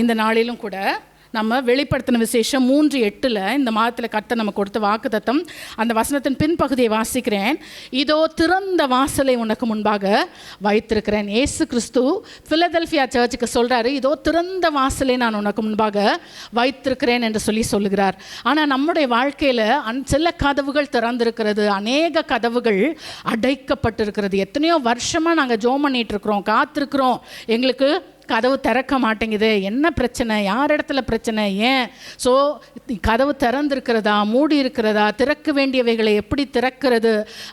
இந்த நாளிலும் கூட நம்ம வெளிப்படுத்தின விசேஷம் 3:8 இந்த மாதத்தில் கர்த்தர் நம்ம கொடுத்த வாக்குத்தத்தம். அந்த வசனத்தின் பின்பகுதியை வாசிக்கிறேன். இதோ திறந்த வாசலை உனக்கு முன்பாக வைத்திருக்கிறேன். இயேசு கிறிஸ்து பிலதெல்பியா சர்ச்சுக்கு சொல்கிறாரு, இதோ திறந்த வாசலை நான் உனக்கு முன்பாக வைத்திருக்கிறேன் என்று சொல்லுகிறார். ஆனால் நம்முடைய வாழ்க்கையில் சில கதவுகள் திறந்திருக்கிறது, அநேக கதவுகள் அடைக்கப்பட்டிருக்கிறது. எத்தனையோ வருஷமாக நாங்கள் ஜெபம் பண்ணிகிட்டு இருக்கிறோம், காத்திருக்கிறோம், எங்களுக்கு கதவு திறக்க மாட்டேங்குது. என்ன பிரச்சனை? யார் இடத்துல பிரச்சனை? ஏன்? ஸோ கதவு திறந்திருக்கிறதா, மூடி இருக்கிறதா, திறக்க வேண்டியவைகளை எப்படி திறக்கிறது,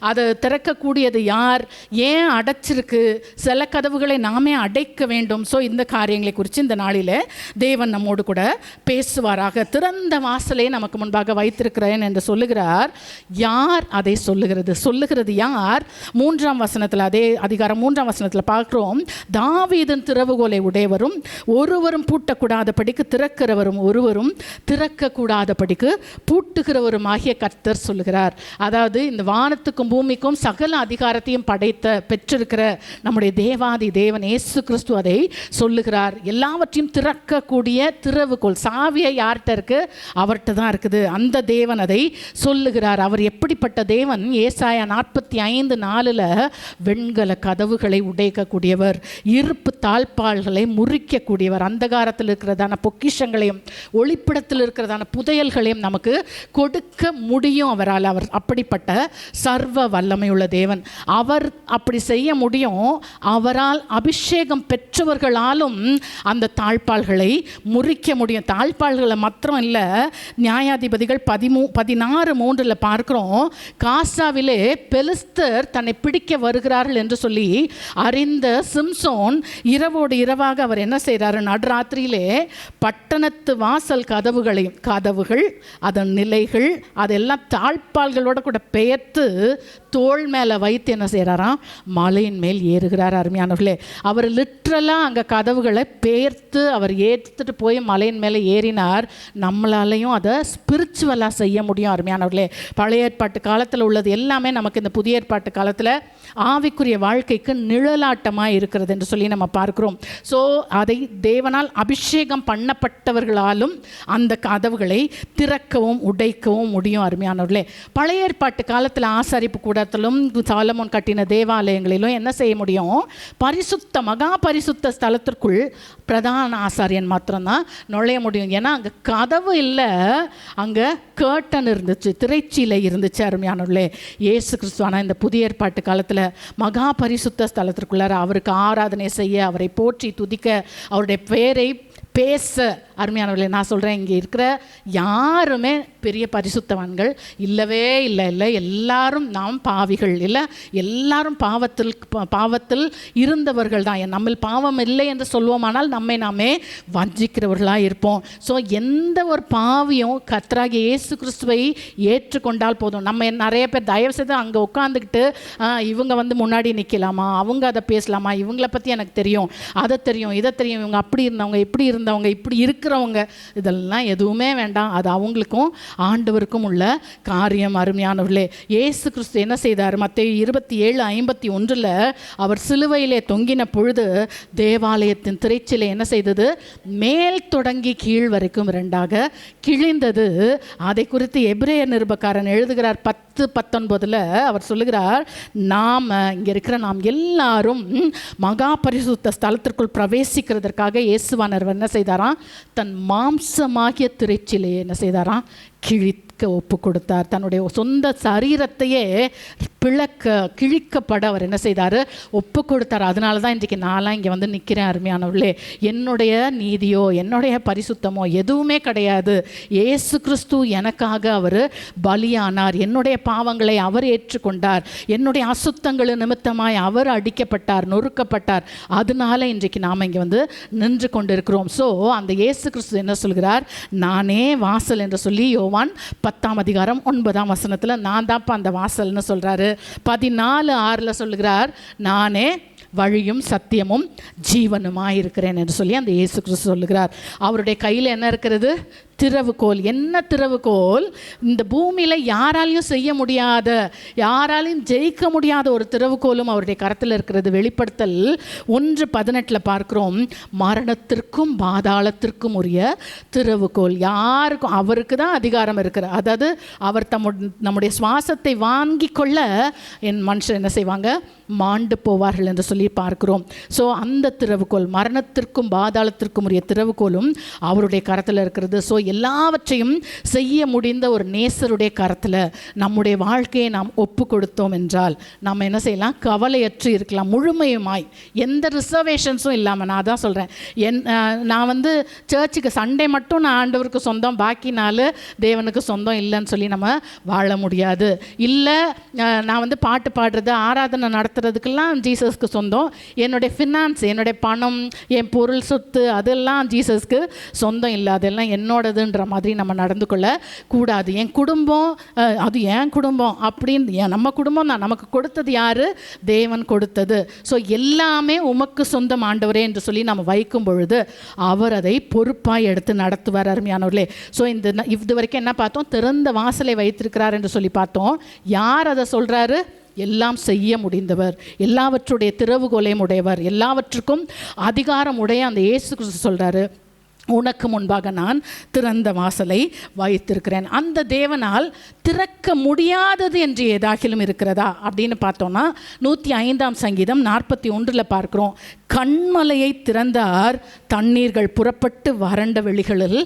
அதை திறக்கக்கூடியது யார், ஏன் அடைச்சிருக்கு, சில கதவுகளை நாமே அடைக்க வேண்டும். ஸோ இந்த காரியங்களை குறித்து இந்த நாளில் தேவன் நம்மோடு கூட பேசுவாராக. திறந்த வாசலை நமக்கு முன்பாக வைத்திருக்கிறேன் என்று சொல்லுகிறார். யார் அதை சொல்லுகிறது யார்? 3ஆம் வசனத்தில், அதே அதிகாரம் 3ஆம் வசனத்தில் பார்க்கிறோம், தாவீதின் திறவுகோலை உடையவரும் ஒருவரும் பூட்டக்கூடாதபடிக்கு திறக்கிறவரும் ஒருவரும் திறக்கக்கூடாதபடிக்கு பூட்டுகிறவரும் ஆகிய கர்த்தர் சொல்லுகிறார். அதாவது இந்த வானத்துக்கும் பூமிக்கும் சகல அதிகாரத்தையும் பெற்றிருக்கிற நம்முடைய தேவாதி தேவன் இயேசு கிறிஸ்து அதை சொல்லுகிறார். எல்லாவற்றையும் திறக்கக்கூடிய திறவுகோல், சாவியை யார்கிட்ட இருக்கு? அவர்கிட்ட தான் இருக்குது. அந்த தேவன் அதை சொல்லுகிறார். அவர் எப்படிப்பட்ட தேவன்? ஏசாயா 45:4 வெண்கல கதவுகளை உடைக்கக்கூடியவர், இருப்பு தாழ்பால்களை முறிக்கக்கூடியவர், அந்தகாரத்தில் இருக்கிறதான பொக்கிஷங்களையும் ஒளிப்பிடத்தில் இருக்கிறதான புதையல்களையும் நமக்கு கொடுக்க முடியும் அவரால். அவர் அப்படிப்பட்ட சர்வ வல்லமையுள்ள தேவன். அவர் அப்படி செய்ய முடியும். அவரால் அபிஷேகம் பெற்றவர்களாலும் அந்த தாழ்பால்களை முறிக்க முடியும். தாழ்பால்களை மாத்திரம் இல்லை, நியாயாதிபதிகள் 16:3 பார்க்கிறோம், காசாவிலே பெலிஸ்தர் தன்னை பிடிக்க வருகிறார்கள் என்று சொல்லி அறிந்த சிம்சோன் இரவோடு இரவாக அவர் என்ன செய்கிறாரு? நடுராத்திரியிலே பட்டணத்து வாசல் கதவுகள் அதன் நிலைகள் அதெல்லாம் தாழ்பால்களோட கூட பெயர்த்து தோள் மேலே வைத்து என்ன செய்கிறாராம்? மலையின் மேல் ஏறுகிறார். அருமையானவர்களே, அவர் லிட்ரலாக அங்கே கதவுகளை பெயர்த்து அவர் ஏற்றுட்டு போய் மலையின் மேலே ஏறினார். நம்மளாலையும் அதை ஸ்பிரிச்சுவலாக செய்ய முடியும். அருமையானவர்களே, பழைய ஏற்பாட்டு காலத்தில் உள்ளது எல்லாமே நமக்கு இந்த புதிய ஏற்பாட்டு காலத்தில் ஆவிக்குரிய வாழ்க்கைக்கு நிழலாட்டமாக இருக்கிறது என்று சொல்லி நம்ம பார்க்கிறோம். ஸோ அதை தேவனால் அபிஷேகம் பண்ணப்பட்டவர்களாலும் அந்த கதவுகளை திறக்கவும் உடைக்கவும் முடியும். அருமையானவர்களே, பழைய ஏற்பாட்டு காலத்தில் ஆசாரிப்பு கூடத்திலும் சாலமோன் கட்டின தேவாலயங்களிலும் என்ன செய்ய முடியும்? மகா பரிசுத்த ஸ்தலத்திற்குள் பிரதான ஆசாரியன் மாத்திரம்தான் நுழைய முடியும். ஏன்னா அங்கே கதவு இல்லை, அங்கே கர்டன் இருந்துச்சு, திரைச்சீலை இருந்துச்சு. அருமையானவர்களே, இயேசு கிறிஸ்துவான இந்த புதிய ஏற்பாட்டு காலத்தில் மகா பரிசுத்த ஸ்தலத்திற்குள்ளார அவருக்கு ஆராதனை செய்ய, அவரை போற்றி துதிக்க, அவருடைய பெயரை பேச, அருமையானவர்களே நான் சொல்கிறேன், இங்கே இருக்கிற யாருமே பெரிய பரிசுத்தவான்கள் இல்லவே இல்லை. எல்லாரும் நாம் பாவிகள் இல்லை, எல்லாரும் பாவத்தில் இருந்தவர்கள் தான். நம்ம பாவம் இல்லை என்று சொல்வோமானால் நம்மை நாமே வஞ்சிக்கிறவர்களாக இருப்போம். ஸோ எந்த ஒரு பாவியும் கர்த்தராகிய இயேசு கிறிஸ்துவை ஏற்றுக்கொண்டால் போதும். நம்ம நிறைய பேர் தயவு செய்து அங்கே உட்காந்துக்கிட்டு இவங்க முன்னாடி நிற்கலாமா, அவங்க அதை பேசலாமா, இவங்களை பற்றி எனக்கு தெரியும், அதை தெரியும், இதை தெரியும், இவங்க அப்படி இருந்தவங்க, இப்படி இருந்தவங்க, இப்படி இருக்கிறவங்க, இதெல்லாம் எதுவுமே வேண்டாம். அது அவங்களுக்கும் ஆண்டவருக்கும் உள்ள காரியம். அருமையானவர்களே, இயேசு கிறிஸ்து என்ன செய்தார்? மத்தேயு 27:51 அவர் சிலுவையிலே தொங்கின பொழுது தேவாலயத்தின் திரைச்சிலை என்ன செய்தது? மேல் தொடங்கி கீழ் வரைக்கும் 2ஆக கிழிந்தது. அதை குறித்து எபிரேயர் நிருபக்காரன் எழுதுகிறார் 10:19 அவர் சொல்லுகிறார், இங்கே இருக்கிற நாம் எல்லாரும் மகா பரிசுத்த ஸ்தலத்திற்குள் பிரவேசிக்கிறதற்காக இயேசுவானவர் என்ன செய்தாராம்? தன் மாம்சமாகிய திரைச்சிலையை என்ன செய்தாராம்? கிழிக்க ஒப்பு கொடுத்தார். தன்னுடைய சொந்த சரீரத்தையே கிழிக்கப்பட அவர் என்ன செய்தார்? ஒப்பு கொடுத்தார். அதனால தான் இன்றைக்கு நான்லாம் இங்கே நிற்கிறேன். அருமையானவர்களே, என்னுடைய நீதியோ என்னுடைய பரிசுத்தமோ எதுவுமே கிடையாது. இயேசு கிறிஸ்து எனக்காக அவர் பலியானார். என்னுடைய பாவங்களை அவர் ஏற்றுக்கொண்டார். என்னுடைய அசுத்தங்கள் நிமித்தமாய் அவர் அடிக்கப்பட்டார், நொறுக்கப்பட்டார். அதனால இன்றைக்கு நாம் இங்கே நின்று கொண்டிருக்கிறோம். ஸோ அந்த இயேசு கிறிஸ்து என்ன சொல்கிறார்? நானே வாசல் என்று சொல்லி யோவான் 10:9 நான் தான்ப்பா அந்த வாசல்னு சொல்கிறாரு. 14:6 சொல்லுகிறார், நானே வழியும் சத்தியமும் ஜீவனுமாய் இருக்கிறேன் என்று சொல்லி அந்த இயேசு கிறிஸ்து சொல்லுகிறார். அவருடைய கையில் என்ன இருக்கிறது? திறவுகோல். என்ன திறவுகோல்? இந்த பூமியில் யாராலையும் செய்ய முடியாத, யாராலையும் ஜெயிக்க முடியாத ஒரு திறவுகோலும் அவருடைய கரத்தில் இருக்கிறது. வெளிப்படுத்தல் 1:18 பார்க்கிறோம், மரணத்திற்கும் பாதாளத்திற்கும் உரிய திறவுகோல். யாருக்கும், அவருக்கு தான் அதிகாரம் இருக்கிறார். அதாவது அவர் நம்முடைய சுவாசத்தை வாங்கி கொள்ள என் மனுஷன் என்ன செய்வாங்க, மாண்டு போவார்கள் என்று சொல்லி பார்க்கிறோம். ஸோ அந்த திறவுகோல், மரணத்திற்கும் பாதாளத்திற்கும் உரிய திறவுகோலும் அவருடைய கரத்தில் இருக்கிறது. ஸோ எல்லாவற்றையும் செய்ய முடிந்த ஒரு நேசருடைய கரத்தில் நம்முடைய வாழ்க்கையை நாம் ஒப்பு கொடுத்தோம் என்றால் நம்ம என்ன செய்யலாம், கவலையற்று இருக்கலாம், முழுமையுமாய், எந்த ரிசர்வேஷன்ஸும் இல்லாமல். நான் தான் சொல்கிறேன், நான் சர்ச்சுக்கு சண்டே மட்டும் நான் ஆண்டவருக்கு சொந்தம், பாக்கி நாள் தேவனுக்கு சொந்தம் இல்லைன்னு சொல்லி நம்ம வாழ முடியாது. இல்லை நான் பாட்டு பாடுறது, ஆராதனை நடத்துறதுக்கெல்லாம் ஜீசஸ்க்கு சொந்தம், என்னுடைய ஃபினான்ஸ், என்னுடைய பணம், என் பொருள் சொத்து அதெல்லாம் ஜீசஸ்க்கு சொந்தம் இல்லை, அதெல்லாம் என்னோடதுன்ற மாதிரி நம்ம நடந்து கொள்ள கூடாது. என் குடும்பம் அது என் குடும்பம் அப்படின்னு, நம்ம குடும்பம் தான், நமக்கு கொடுத்தது யார்? தேவன் கொடுத்தது. ஸோ எல்லாமே உமக்கு சொந்தம் ஆண்டவரே என்று சொல்லி நம்ம வைக்கும் பொழுது அவர் அதை பொறுப்பாக எடுத்து நடத்துவார். அருமையானவர்களே, ஸோ இது வரைக்கும் என்ன பார்த்தோம்? திறந்த வாசலை வைத்திருக்கிறார் என்று சொல்லி பார்த்தோம். யார் அதை சொல்கிறாரு? எல்லாம் செய்ய முடிந்தவர், எல்லாவற்றுடைய திறவுகோலையும் உடையவர், எல்லாவற்றுக்கும் அதிகாரம் உடைய அந்த இயேசு கிறிஸ்து சொல்கிறாரு, உனக்கு முன்பாக நான் திறந்த வாசலை வைத்திருக்கிறேன். அந்த தேவனால் திறக்க முடியாதது என்று ஏதாகிலும் இருக்கிறதா அப்படின்னு பார்த்தோன்னா 105ஆம் சங்கீதம் 41 பார்க்கிறோம், கண்மலையை திறந்தார், தண்ணீர்கள் புறப்பட்டு வறண்ட வெளிகளில்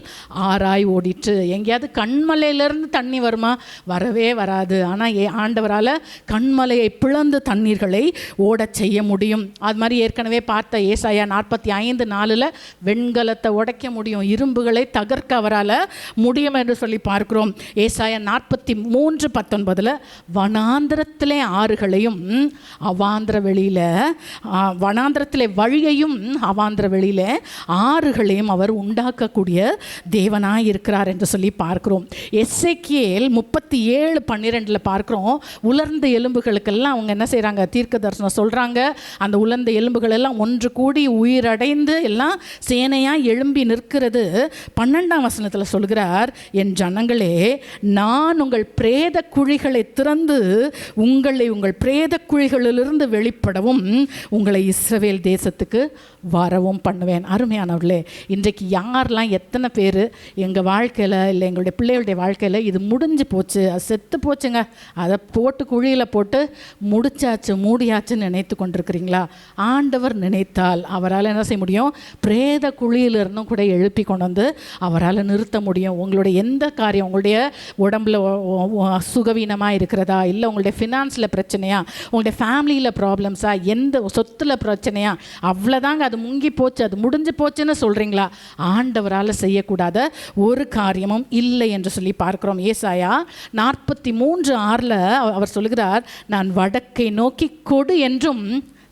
ஆராய் ஓடிற்று. எங்கேயாவது கண்மலையிலேருந்து தண்ணி வருமா? வரவே வராது. ஆனால் ஆண்டவரால் கண்மலையை பிளந்து தண்ணீர்களை ஓடச் செய்ய முடியும். அது மாதிரி ஏற்கனவே பார்த்த ஏசாயா 45:4 வெண்கலத்தை உடைக்க முடியும், இரும்புகளை தகர்க்க அவரால் முடியும் என்று சொல்லி பார்க்கிறோம். ஏசாயா 43:19 வனாந்திரத்திலே ஆறுகளையும் அவாந்திர வெளியில், வனாந்திரத்திலே வழியையும் அவாந்திர வெளியில் ஆறுகளையும் அவர் உண்டாக்கக்கூடிய தேவனாய் இருக்கிறார் என்று சொல்லி பார்க்கிறோம். எசேக்கியேல் 37:12 பார்க்கிறோம், உலர்ந்த எலும்புகளுக்கெல்லாம் அவங்க என்ன செய்கிறாங்க, தீர்க்க தரிசனம் சொல்கிறாங்க. அந்த உலர்ந்த எலும்புகள் எல்லாம் ஒன்று கூடி உயிரடைந்து எல்லாம் சேனையாக எழும்பி நிற்கிறது. 12ஆம் வசனத்தில் சொல்கிறார், என் ஜனங்களே, நான் உங்கள் பிரேத குழிகளை திறந்து உங்களை உங்கள் பிரேத குழிகளிலிருந்து வெளிப்படவும் உங்களை இஸ்ரவேல் தேசத்துக்கு வரவும் பண்ணுவேன். அருமையானவர்களே, இன்றைக்கு யாரெல்லாம் எத்தனை பேர் எங்கள் வாழ்க்கையில் இல்லை எங்களுடைய பிள்ளைகளுடைய வாழ்க்கையில் இது முடிஞ்சு போச்சு, அது செத்து போச்சுங்க, அதை போட்டு குழியில் போட்டு முடிச்சாச்சு மூடியாச்சுன்னு நினைத்து கொண்டிருக்கிறீங்களா? ஆண்டவர் நினைத்தால் அவரால் என்ன செய்ய முடியும்? பிரேத குழியிலிருந்தும் கூட எழுப்பி கொண்டு வந்து அவரால் நிறுத்த முடியும். உங்களுடைய எந்த காரியம், உங்களுடைய உடம்புல சுகவீனமாக இருக்கிறதா, இல்லை உங்களுடைய ஃபினான்ஸில் பிரச்சனையா, உங்களுடைய ஃபேமிலியில் ப்ராப்ளம்ஸா, எந்த சொத்தில் பிரச்சனையா, அவ்வளோதாங்க, அது முங்கி போச்சு, அது முடிஞ்சு போச்சுன்னு சொல்கிறீங்களா? ஆண்டவரால் செய்யக்கூடாத ஒரு காரியமும் இல்லை என்று சொல்லி பார்க்கிறோம். ஏசாயா 43:6 அவர் சொல்கிறார், நான் வடக்கை நோக்கி கொடு என்றும்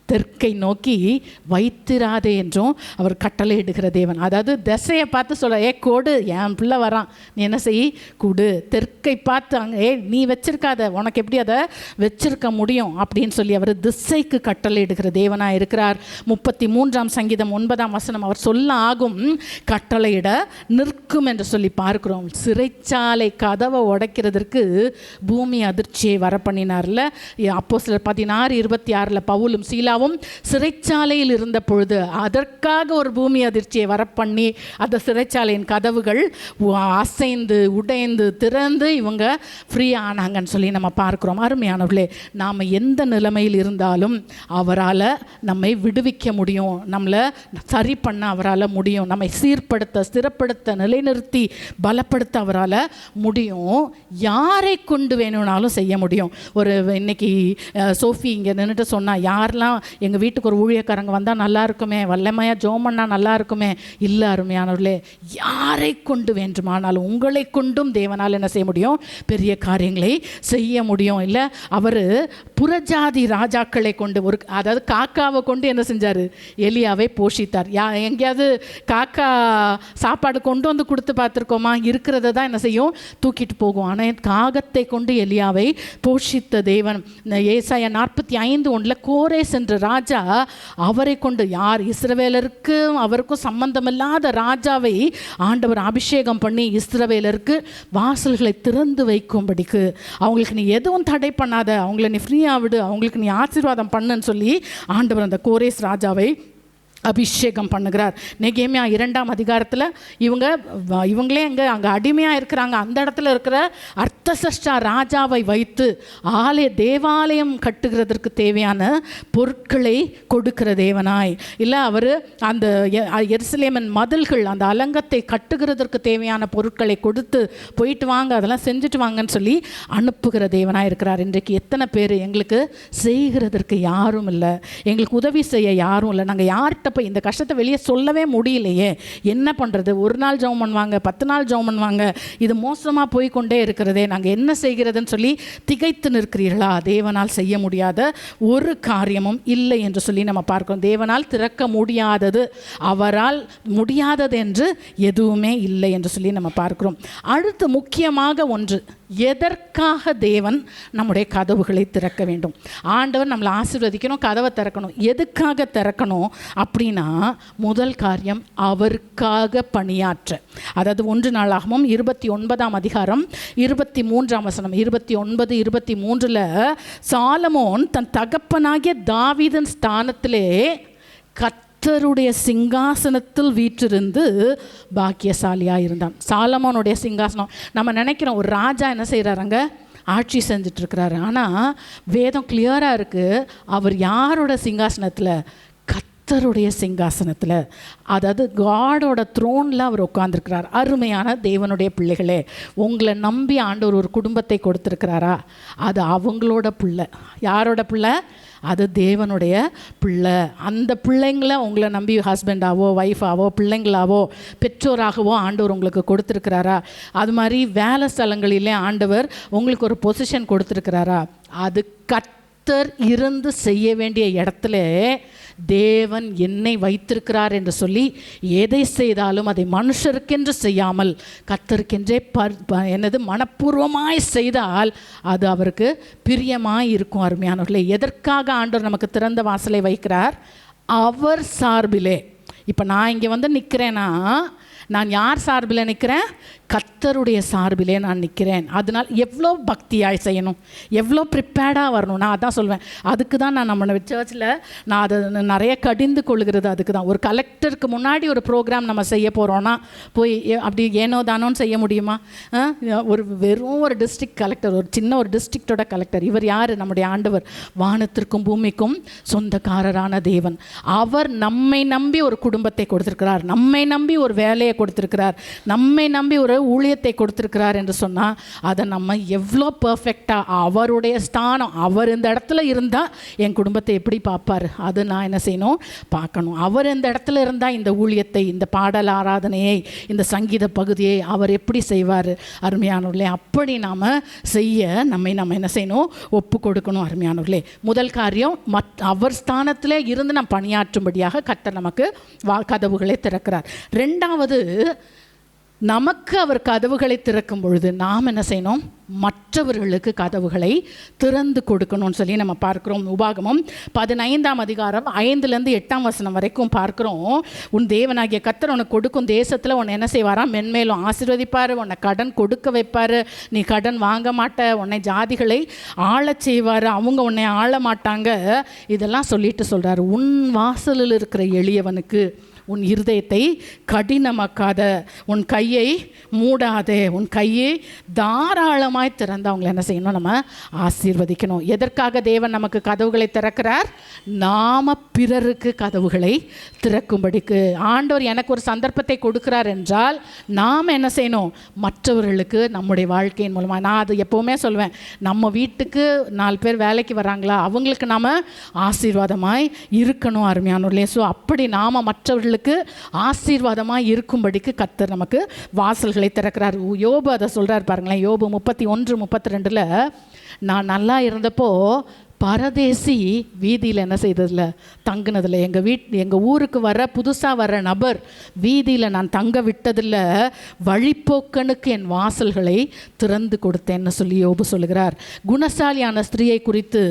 தெற்கை நோக்கி வைத்திராதே என்றும் அவர் கட்டளை இடுகிற தேவன். அதாவது திசையை பார்த்து சொல்ல, கொடு, என் பிள்ளை வரான், நீ என்ன செய், கொடு. தெற்கை பார்த்து அங்கே நீ வச்சிருக்காத, உனக்கு எப்படி அதை வச்சிருக்க முடியும் அப்படின்னு சொல்லி அவர் திசைக்கு கட்டளை இடுகிற தேவனாக இருக்கிறார். 33ஆம் சங்கீதம் 9ஆம் வசனம் அவர் சொல்ல ஆகும், கட்டளையிட நிற்கும் என்று சொல்லி பார்க்கிறோம். சிறைச்சாலை கதவை உடைக்கிறதுக்கு பூமி அதிர்ச்சியை வர பண்ணினார்ல. அப்போஸ்தலர் 16:26 பவுலும் சீலாவும் சிறைச்சாலையில் இருந்த பொழுது அதற்காக ஒரு பூமி அதிர்ச்சியை வரப்பண்ணி அந்த சிறைச்சாலையின் கதவுகள் அசைந்து உடைந்து திறந்து இவங்க ஃப்ரீ ஆனாங்கன்னு சொல்லி நம்ம பார்க்கிறோம். அருமையானவர்களே, நாம் எந்த நிலைமையில் இருந்தாலும் அவரால் நம்மை விடுவிக்க முடியும், நம்மளை சரி பண்ண அவரால் முடியும், நம்மை சீர்படுத்த ஸ்திரப்படுத்த நிலைநிறுத்தி பலப்படுத்த அவரால் முடியும். யாரை கொண்டு வேணும்னாலும் செய்ய முடியும். ஒரு இன்னைக்கு சோஃபி இங்கே நின்றுட்டு சொன்னால், யாரெல்லாம் எங்கள் வீட்டுக்கு ஒரு ஊழியக்காரங்க வந்தால் நல்லா இருக்குமே, வல்லமையாக ஜோம் பண்ணால் நல்லா இருக்குமே. இல்லை அருமையானவர்களே, யாரை கொண்டு வேண்டுமானாலும் உங்களை கொண்டும் தேவனால் என்ன செய்ய முடியும்? பெரிய காரியங்களை செய்ய முடியும். இல்லை, அவர் புறஜாதி ராஜாக்களை கொண்டு அதாவது காக்காவை கொண்டு என்ன செஞ்சார்? எலியாவை போஷித்தார். எங்கேயாவது காக்கா சாப்பாடு கொண்டு வந்து கொடுத்து பார்த்துருக்கோமா? இருக்கிறத தான் என்ன செய்யும்? தூக்கிட்டு போகும். ஆனால் காகத்தை கொண்டு எலியாவை போஷித்த தேவன். ஏசாயா 45:1 கோரேஸ் என்ற என்ற ராஜா அவரை கொண்டு, யார் இஸ்ரவேலருக்கு அவருக்கும் சம்பந்தமில்லாத ராஜாவை ஆண்டவர் அபிஷேகம் பண்ணி இஸ்ரவேலருக்கு வாசல்களை திறந்து வைக்கும்படிக்கு, அவங்களுக்கு நீ எதுவும் தடை பண்ணாத, அவங்கள நீ ஃப்ரீயாக விடு, அவங்களுக்கு நீ ஆசீர்வாதம் பண்ணுன்னு சொல்லி ஆண்டவர் அந்த கோரேஸ் ராஜாவை அபிஷேகம் பண்ணுகிறார். நெகேமியா 2ஆம் அதிகாரத்தில் இவங்களே அங்கே அடிமையாக இருக்கிறாங்க. அந்த இடத்துல இருக்கிற அர்த்தசஷ்டா ராஜாவை வைத்து தேவாலயம் கட்டுகிறதற்கு தேவையான பொருட்களை கொடுக்கிற தேவனாய், இல்லை அவர் அந்த எருசலேமின் மதில்கள் அந்த அலங்கத்தை கட்டுகிறதற்கு தேவையான பொருட்களை கொடுத்து போயிட்டு வாங்க, அதெல்லாம் செஞ்சுட்டு வாங்கன்னு சொல்லி அனுப்புகிற தேவனாய் இருக்கிறார். இன்றைக்கு எத்தனை பேர் எங்களுக்கு செய்கிறதற்கு யாரும் இல்லை, எங்களுக்கு உதவி செய்ய யாரும் இல்லை, நாங்கள் யார்கிட்ட போய் இந்த கஷ்டத்தை வெளியே சொல்லவே முடியலையே, என்ன பண்ணுறது, ஒரு நாள் ஜெபம் பண்ணுவாங்க, 10 நாள் ஜெபம் பண்ணுவாங்க, இது மோசமாக போய்கொண்டே இருக்கிறதே, நாங்கள் என்ன செய்கிறதுன்னு சொல்லி திகைத்து நிற்கிறீர்களா? தேவனால் செய்ய முடியாத ஒரு காரியமும் இல்லை என்று சொல்லி நம்ம பார்க்கிறோம். தேவனால் திறக்க முடியாதது, அவரால் முடியாதது என்று எதுவுமே இல்லை என்று சொல்லி நம்ம பார்க்கிறோம். அடுத்து முக்கியமாக ஒன்று, எதற்காக தேவன் நம்முடைய கதவுகளை திறக்க வேண்டும்? ஆண்டவர் நம்மளை ஆசீர்வதிக்கணும், கதவை திறக்கணும். எதுக்காக திறக்கணும் அப்படின்னா, முதல் காரியம் அவருக்காக பணியாற்ற. அதாவது 1 நாளாகமம் 29ஆம் அதிகாரம் 23ஆம் வசனம், 29, 23 சாலமோன் தன் தகப்பனாகிய தாவீதின் ஸ்தானத்திலே கர்த்தருடைய சிங்காசனத்தில் வீற்றிருந்து பாக்கியசாலியாக இருந்தான். சாலமோனுடைய சிங்காசனம், நம்ம நினைக்கிறோம் ஒரு ராஜா என்ன செய்கிறாருங்க, ஆட்சி செஞ்சிட்ருக்கிறாரு. ஆனால் வேதம் கிளியராக இருக்குது, அவர் யாரோட சிங்காசனத்தில்? கர்த்தருடைய சிங்காசனத்தில், அதாவது காடோட த்ரோனில் அவர் உட்கார்ந்துருக்கிறார். அருமையான தேவனுடைய பிள்ளைகளே, உங்களை நம்பி ஆண்டவர் ஒரு குடும்பத்தை கொடுத்துருக்கிறாரா? அது அவங்களோட பிள்ளை. யாரோட பிள்ளை? அது தேவனுடைய பிள்ளை. அந்த பிள்ளைங்களை உங்களை நம்பி ஹஸ்பண்டாவோ ஒய்ஃபாவோ பிள்ளைங்களாவோ பெற்றோராகவோ ஆண்டவர் உங்களுக்கு கொடுத்துருக்கிறாரா? அது மாதிரி வேலை ஸ்தலங்களிலே ஆண்டவர் உங்களுக்கு ஒரு பொசிஷன் கொடுத்துருக்கிறாரா? அது கர்த்தர் இருந்து செய்ய வேண்டிய இடத்துல தேவன் என்னை வைத்திருக்கிறார் என்று சொல்லி எதை செய்தாலும் அதை மனுஷருக்கென்று செய்யாமல் கர்த்தருக்கென்றே மனப்பூர்வமாய் செய்தால் அது அவருக்கு பிரியமாய் இருக்கும். அருமையானவர்களே, எதற்காக ஆண்டவர் நமக்கு திறந்த வாசலை வைக்கிறார்? அவர் சார்பிலே. இப்போ நான் இங்கே வந்து நிற்கிறேன்னா, நான் யார் சார்பில் நிற்கிறேன்? கர்த்தருடைய சார்பிலே நான் நிற்கிறேன். அதனால் எவ்வளோ பக்தியாய் செய்யணும், எவ்வளோ ப்ரிப்பேர்டாக வரணும். நான் அதான் சொல்வேன், அதுக்கு தான் நான் நம்ம சர்ச்சில் நான் அதை நிறைய கடிந்து கொள்கிறது. அதுக்கு தான் ஒரு கலெக்டருக்கு முன்னாடி ஒரு ப்ரோக்ராம் நம்ம செய்ய போகிறோன்னா போய் அப்படி ஏனோ தானோன்னு செய்ய முடியுமா? வெறும் ஒரு டிஸ்ட்ரிக்ட் கலெக்டர், ஒரு சின்ன ஒரு டிஸ்ட்ரிக்டோட கலெக்டர், இவர் யார்? நம்முடைய ஆண்டவர், வானத்திற்கும் பூமிக்கும் சொந்தக்காரரான தேவன். அவர் நம்மை நம்பி ஒரு குடும்பத்தை கொடுத்திருக்கிறார், நம்மை நம்பி ஒரு வேலையை கொடுத்திருக்கிறார், நம்மை நம்பி ஒரு ஊழியத்தை கொடுத்திருக்கிறார் என்று சொன்னால் அதை நம்ம எவ்வளோ பர்ஃபெக்டாக, அவருடைய ஸ்தானம், அவர் இந்த இடத்துல இருந்தால் என் குடும்பத்தை எப்படி பார்ப்பார்? அது நான் என்ன செய்யணும்? பார்க்கணும். அவர் இந்த இடத்துல இருந்தால் இந்த ஊழியத்தை, இந்த பாடல் ஆராதனையை, இந்த சங்கீத பகுதியை அவர் எப்படி செய்வார்? அருமையானவர்களே, அப்படி நாம் செய்ய நம்ம என்ன செய்யணும்? ஒப்பு கொடுக்கணும். அருமையானவர்களே, முதல் காரியம், அவர் ஸ்தானத்திலே இருந்து நாம் பணியாற்றும்படியாக கர்த்தர் நமக்கு கதவுகளை திறக்கிறார். ரெண்டாவது, நமக்கு அவர் கதவுகளை திறக்கும் பொழுது நாம் என்ன செய்யணும்? மற்றவர்களுக்கு கதவுகளை திறந்து கொடுக்கணும்னு சொல்லி நம்ம பார்க்குறோம். உபாகமம் 15ஆம் அதிகாரம் 5லேருந்து 8ஆம் வசனம் வரைக்கும் பார்க்குறோம். உன் தேவனாகிய கர்த்தர் உனக்கு கொடுக்கும் தேசத்தில் உன்னை என்ன செய்வாரா? மென்மேலும் ஆசீர்வதிப்பார், உன்னை கடன் கொடுக்க வைப்பார், நீ கடன் வாங்க மாட்ட, உன்னை ஜாதிகளை ஆளச் செய்வார், அவங்க உன்னை ஆள மாட்டாங்க. இதெல்லாம் சொல்லிட்டு சொல்கிறார், உன் வாசலில் இருக்கிற எளியவனுக்கு உன் இருதயத்தை கடினமாக்காத, உன் கையை மூடாதே, உன் கையை தாராளமாய் திறந்து அவங்களை என்ன செய்யணும்? நம்ம ஆசீர்வதிக்கணும். எதற்காக தேவன் நமக்கு கதவுகளை திறக்கிறார்? நாம பிறருக்கு கதவுகளை திறக்கும்படிக்கு. ஆண்டவர் எனக்கு ஒரு சந்தர்ப்பத்தை கொடுக்கிறார் என்றால் நாம் என்ன செய்யணும்? மற்றவர்களுக்கு நம்முடைய வாழ்க்கையின் மூலமாக, நான் அது எப்போவுமே சொல்வேன், நம்ம வீட்டுக்கு 4 பேர் வேலைக்கு வராங்களா, அவங்களுக்கு நாம் ஆசீர்வாதமாய் இருக்கணும். அருமையானவர்களே, ஸோ அப்படி நாம் மற்றவர்களுக்கு ஆசீர்வாதமாக இருக்கும்படிக்கு கர்த்தர் நமக்கு வாசல்களை திறக்கிறார். யோபு அதை சொல்கிறார் பாருங்களேன். யோபு 31:32 நான் நல்லா இருந்தப்போ பரதேசி வீதியில் என்ன செய்ததில்ல, தங்குனதில்லை. எங்கள் ஊருக்கு புதுசாக வர நபர் வீதியில் நான் தங்க விட்டதில்ல, வழிப்போக்கனுக்கு என் வாசல்களை திறந்து கொடுத்தேன்னு சொல்லி யோபு சொல்லுகிறார். குணசாலியான ஸ்திரீயை குறித்து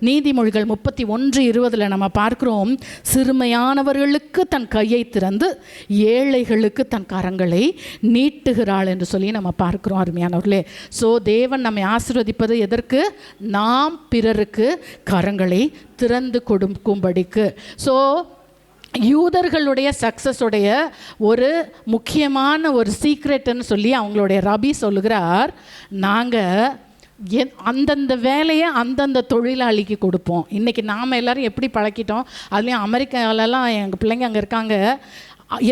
நீதிமொழிகள் 31:20 நம்ம பார்க்கிறோம். சிறுமையானவர்களுக்கு தன் கையை திறந்து ஏழைகளுக்கு தன் கரங்களை நீட்டுகிறாள் என்று சொல்லி நம்ம பார்க்கிறோம். அருமையானவர்களே, ஸோ தேவன் நம்மை ஆசீர்வதிப்பது எதற்கு? நாம் பிறருக்கு கரங்களை திறந்து கொடுக்கும்படிக்கு. ஸோ யூதர்களுடைய சக்ஸஸுடைய ஒரு முக்கியமான ஒரு சீக்ரெட்னு சொல்லி அவங்களுடைய ரபி சொல்லுகிறார், நாங்கள் அந்தந்த வேலையை அந்தந்த தொழிலாளிக்கு கொடுப்போம். இன்றைக்கி நாம் எல்லோரும் எப்படி பழக்கிட்டோம், அதுலேயும் அமெரிக்காவிலலாம் எங்கள் பிள்ளைங்க அங்கே இருக்காங்க,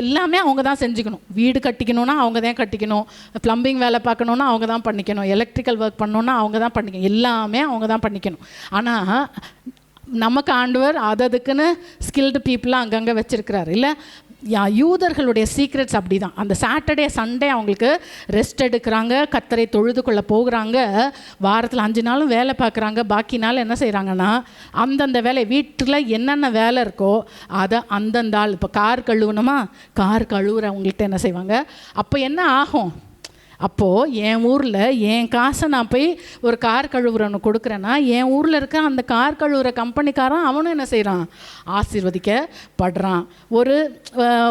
எல்லாமே அவங்க தான் செஞ்சுக்கணும். வீடு கட்டிக்கணும்னா அவங்க தான் கட்டிக்கணும், ப்ளம்பிங் வேலை பார்க்கணுன்னா அவங்க தான் பண்ணிக்கணும், எலக்ட்ரிக்கல் ஒர்க் பண்ணணுன்னா அவங்க தான் பண்ணிக்கணும், எல்லாமே அவங்க தான் பண்ணிக்கணும். ஆனால் நமக்கு ஆண்டவர் அதுக்குன்னு ஸ்கில்டு பீப்புளாக அங்கங்கே வச்சுருக்கிறார் இல்லை. யூதர்களுடைய சீக்ரெட்ஸ் அப்படி தான். அந்த சாட்டர்டே சண்டே அவங்களுக்கு ரெஸ்ட் எடுக்கிறாங்க, கர்த்தரை தொழுது கொள்ள போகிறாங்க, வாரத்தில் 5 நாளும் வேலை பார்க்குறாங்க. பாக்கி நாள் என்ன செய்கிறாங்கன்னா அந்தந்த வேலை, வீட்டில் என்னென்ன வேலை இருக்கோ அதை அந்தந்த ஆள். இப்போ கார் கழுவணுமா, கார் கழுவுறவங்கள்ட்ட என்ன செய்வாங்க, அப்போ என்ன ஆகும், அப்போது என் ஊரில் என் காசை நான் போய் ஒரு கார் கழுவுறவனு கொடுக்குறேன்னா என் ஊரில் இருக்க அந்த கார் கழுவுற கம்பெனிக்காரன் அவனும் என்ன செய்கிறான், ஆசீர்வதிக்கப்படுறான்.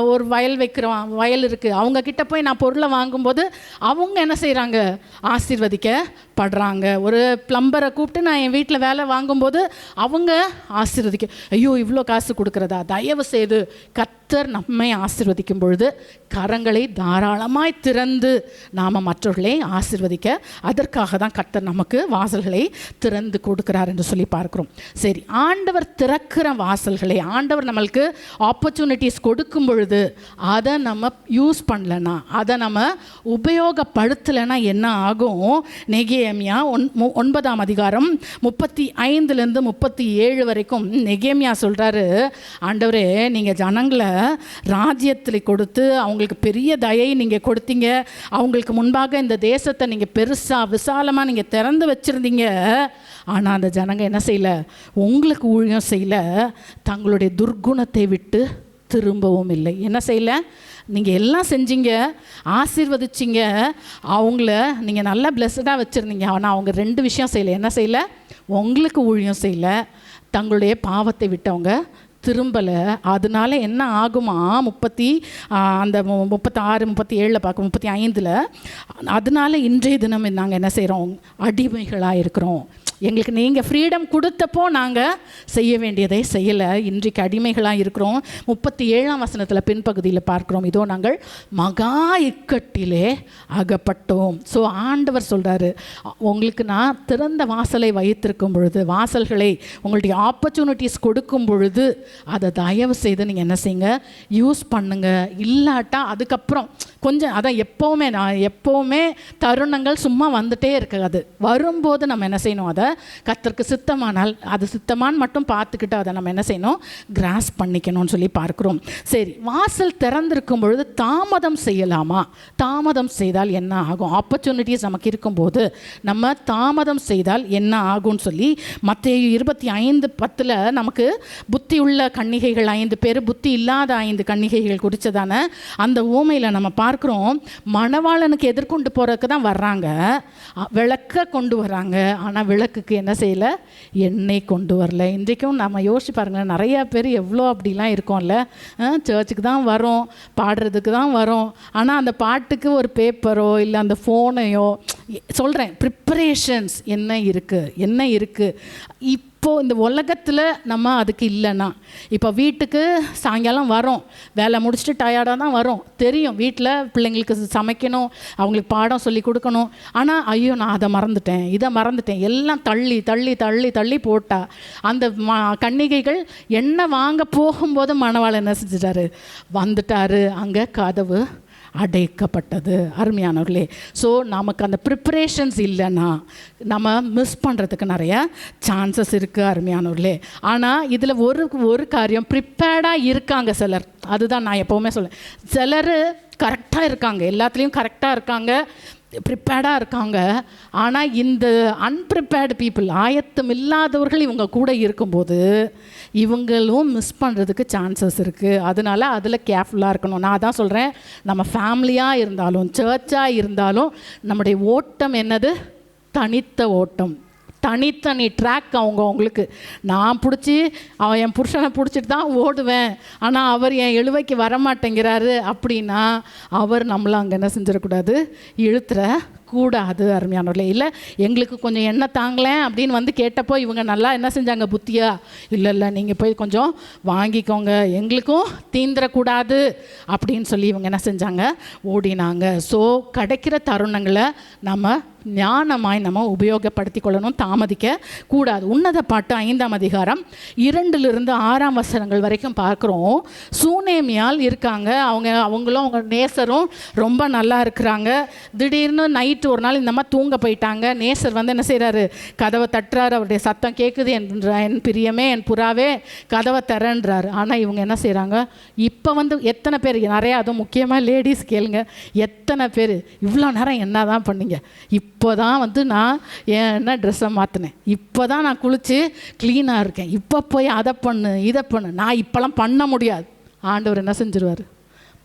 ஒரு வயல் வைக்கிறவன், வயல் இருக்குது, அவங்கக்கிட்ட போய் நான் பொருளை வாங்கும்போது அவங்க என்ன செய்கிறாங்க, ஆசீர்வதிக்கப்படுறாங்க. ஒரு ப்ளம்பரை கூப்பிட்டு நான் என் வீட்டில் வேலை வாங்கும்போது அவங்க ஆசீர்வதிக்க, ஐயோ இவ்வளோ காசு கொடுக்குறதா, தயவு செய்து கர்த்தர் நம்மை ஆசீர்வதிக்கும் பொழுது கரங்களை தாராளமாய் திறந்து நாம் மற்றவர்களை ஆசீர்வதிக்க, அதற்காக தான் கர்த்தர் நமக்கு வாசல்களை திறந்து கொடுக்கிறார் என்று சொல்லி பார்க்கிறோம். சரி, ஆண்டவர் திறக்கிற வாசல்களை, ஆண்டவர் நம்மளுக்கு ஆப்பர்ச்சுனிட்டிஸ் கொடுக்கும் பொழுது அதை நம்ம யூஸ் பண்ணலன்னா, அதை நம்ம உபயோகப்படுத்தலைன்னா என்ன ஆகும்? நெகேமியா 9ஆம் அதிகாரம் 35 37 வரைக்கும் நெகேமியா சொல்கிறாரு, ஆண்டவரே நீங்கள் ஜனங்களை ராஜ்யத்தில் கொடுத்து அவங்களுக்கு பெரிய தயை நீங்கள் கொடுத்தீங்க, அவங்களுக்கு முன்பாக இந்த தேசத்தை நீங்கள் பெருசாக விசாலமாக நீங்கள் திறந்து வச்சுருந்தீங்க, ஆனால் அந்த ஜனங்க என்ன செய்யலை, உங்களுக்கு ஊழியம் செய்யலை, தங்களுடைய துர்குணத்தை விட்டு திரும்பவும் இல்லை. என்ன செய்யலை, நீங்கள் எல்லாம் செஞ்சீங்க, ஆசீர்வதிச்சிங்க, அவங்கள நீங்கள் நல்லா பிளெஸ்டாக வச்சுருந்தீங்க, ஆனால் அவங்க 2 விஷயம் செய்யலை. என்ன செய்யலை, உங்களுக்கு ஊழியம் செய்யலை, தங்களுடைய பாவத்தை விட்டு அவங்க திரும்பலை. அதனால என்ன ஆகுமா, 36 37 பார்க்க 35 அதனால இன்றைய தினம் நாங்கள் என்ன செய்கிறோம், அடிமைகளாக இருக்கிறோம். எங்களுக்கு நீங்கள் ஃப்ரீடம் கொடுத்தப்போ நாங்கள் செய்ய வேண்டியதை செய்யலை, இன்றைக்கு அடிமைகளாக இருக்கிறோம். 37ஆம் வசனத்தில் பின்பகுதியில் பார்க்குறோம், இதோ நாங்கள் மகா இக்கட்டிலே அகப்பட்டோம். ஸோ ஆண்டவர் சொல்கிறாரு, உங்களுக்கு நான் திறந்த வாசலை வைத்திருக்கும் பொழுது, வாசல்களை உங்களுடைய ஆப்பர்ச்சுனிட்டிஸ் கொடுக்கும் பொழுது அதை தயவு செய்து நீங்கள் என்ன செய்யுங்க, யூஸ் பண்ணுங்க. இல்லாட்டா அதுக்கப்புறம் கொஞ்சம் அதான் எப்போவுமே தருணங்கள் சும்மா வந்துட்டே இருக்காது. வரும்போது நம்ம என்ன செய்யணும், அதை கர்த்தருக்கு சித்தமானால் அது சித்தமான்னு மட்டும் பார்த்துக்கிட்டு அதை நம்ம என்ன செய்யணும், கிராஸ் பண்ணிக்கணும்னு சொல்லி பார்க்குறோம். சரி, வாசல் திறந்திருக்கும் பொழுது தாமதம் செய்யலாமா? தாமதம் செய்தால் என்ன ஆகும்? ஆப்பர்ச்சுனிட்டிஸ் நமக்கு இருக்கும்போது நம்ம தாமதம் செய்தால் என்ன ஆகும்னு சொல்லி மத்தேயு 25:10 நமக்கு புத்தி உள்ள கன்னிகைகள் 5 பேர், புத்தி இல்லாத 5 கன்னிகைகள் குறித்ததான அந்த ஊமையில் நம்ம பார்க்குறோம். மணவாளனுக்கு எதிர்கொண்டு போகிறதுக்கு தான் வர்றாங்க, விளக்க கொண்டு வர்றாங்க, ஆனால் விளக்குக்கு என்ன செய்யலை, எண்ணெய் கொண்டு வரல. இன்றைக்கும் நம்ம யோசிச்சு பாருங்களேன், நிறையா பேர் எவ்வளோ அப்படிலாம் இருக்கோம்ல, சர்ச்சுக்கு தான் வரோம், பாடுறதுக்கு தான் வரோம், ஆனால் அந்த பாட்டுக்கு ஒரு பேப்பரோ இல்லை அந்த ஃபோனையோ சொல்கிறேன், ப்ரிப்பரேஷன்ஸ் என்ன இருக்குது இப்போது இந்த உலகத்தில் நம்ம அதுக்கு இல்லைன்னா. இப்போ வீட்டுக்கு சாயங்காலம் வரோம், வேலை முடிச்சுட்டு டயர்டாக தான் வரோம், தெரியும் வீட்டில் பிள்ளைங்களுக்கு சமைக்கணும், அவங்களுக்கு பாடம் சொல்லி கொடுக்கணும், ஆனால் ஐயோ நான் அதை மறந்துட்டேன், இதை மறந்துட்டேன், எல்லாம் தள்ளி தள்ளி தள்ளி தள்ளி போட்டா. அந்த கன்னிகைகள் எண்ணெய் வாங்க போகும்போது மணவாளன் என்ன செஞ்சிட்டாரு, வந்துட்டாரு, அங்கே கதவு அடைக்கப்பட்டது. அருமையானவர்களே, ஸோ நமக்கு அந்த ப்ரிப்பரேஷன்ஸ் இல்லைன்னா நம்ம மிஸ் பண்ணுறதுக்கு நிறைய சான்சஸ் இருக்குது. அருமையானவர்களே, ஆனால் இதில் ஒரு காரியம், ப்ரிப்பேர்டாக இருக்காங்க சிலர். அதுதான் நான் எப்போவுமே சொல்லுவேன், சிலர் கரெக்டாக இருக்காங்க, எல்லாத்துலேயும் கரெக்டாக இருக்காங்க, ப்ரிப்பேர்டாக இருக்காங்க. ஆனால் இந்த அன்ப்ரிப்பேர்டு பீப்புள், ஆயத்தம் இல்லாதவர்கள் இவங்க கூட இருக்கும்போது இவங்களும் மிஸ் பண்ணுறதுக்கு சான்சஸ் இருக்குது. அதனால் அதில் கேர்ஃபுல்லாக இருக்கணும். நான் தான் சொல்கிறேன், நம்ம ஃபேமிலியாக இருந்தாலும் சர்ச்சாக இருந்தாலும் நம்முடைய ஓட்டம் என்னது? தனித்த ஓட்டம், தனித்தனி ட்ராக். அவங்களுக்கு நான் பிடிச்சி என் புருஷனை பிடிச்சிட்டு தான் ஓடுவேன், ஆனால் அவர் என் இழுவைக்கு வரமாட்டேங்கிறாரு அப்படின்னா அவர் நம்மளை அங்கே என்ன செஞ்சிடக்கூடாது? இழுத்துற கூடாது. அருமையானவர்களே, இல்லை எங்களுக்கு கொஞ்சம் எண்ணெய் தாங்களேன் அப்படின்னு வந்து கேட்டப்போ இவங்க நல்லா என்ன செஞ்சாங்க? புத்தியா, இல்லை நீங்கள் போய் கொஞ்சம் வாங்கிக்கோங்க, எங்களுக்கும் தீந்துடக்கூடாது அப்படின்னு சொல்லி இவங்க என்ன செஞ்சாங்க? ஓடினாங்க. ஸோ கிடைக்கிற தருணங்களை நம்ம ஞானமாய் நம்ம உபயோகப்படுத்தி கொள்ளணும், தாமதிக்க கூடாது. உன்னத பாட்டு 5ஆம் அதிகாரம் 2-6 வரைக்கும் பார்க்குறோம். சூனேமியால் இருக்காங்க. அவங்களும் அவங்க நேசரும் ரொம்ப நல்லா இருக்கிறாங்க. திடீர்னு நைட்டு ஒரு நாள் இந்த மாதிரி தூங்க போயிட்டாங்க. நேசர் வந்து என்ன செய்கிறாரு? கதவை தட்டுறாரு. அவருடைய சத்தம் கேட்குது. என் பிரியமே, என் புறாவே, கதவை தரேன்றாரு. ஆனால் இவங்க என்ன செய்கிறாங்க? இப்போ வந்து எத்தனை பேர், நிறையா, அதுவும் முக்கியமாக லேடிஸ் கேளுங்க, எத்தனை பேர் இவ்வளோ நேரம் என்ன தான் பண்ணீங்க? இப்போ தான் வந்து நான் என்ன ட்ரெஸ்ஸை மாற்றினேன், இப்போ தான் நான் குளித்து க்ளீனாக இருக்கேன், இப்போ போய் அதை பண்ணு இதை பண்ணு, நான் இப்போலாம் பண்ண முடியாது. ஆண்டவர் என்ன செஞ்சிருவார்?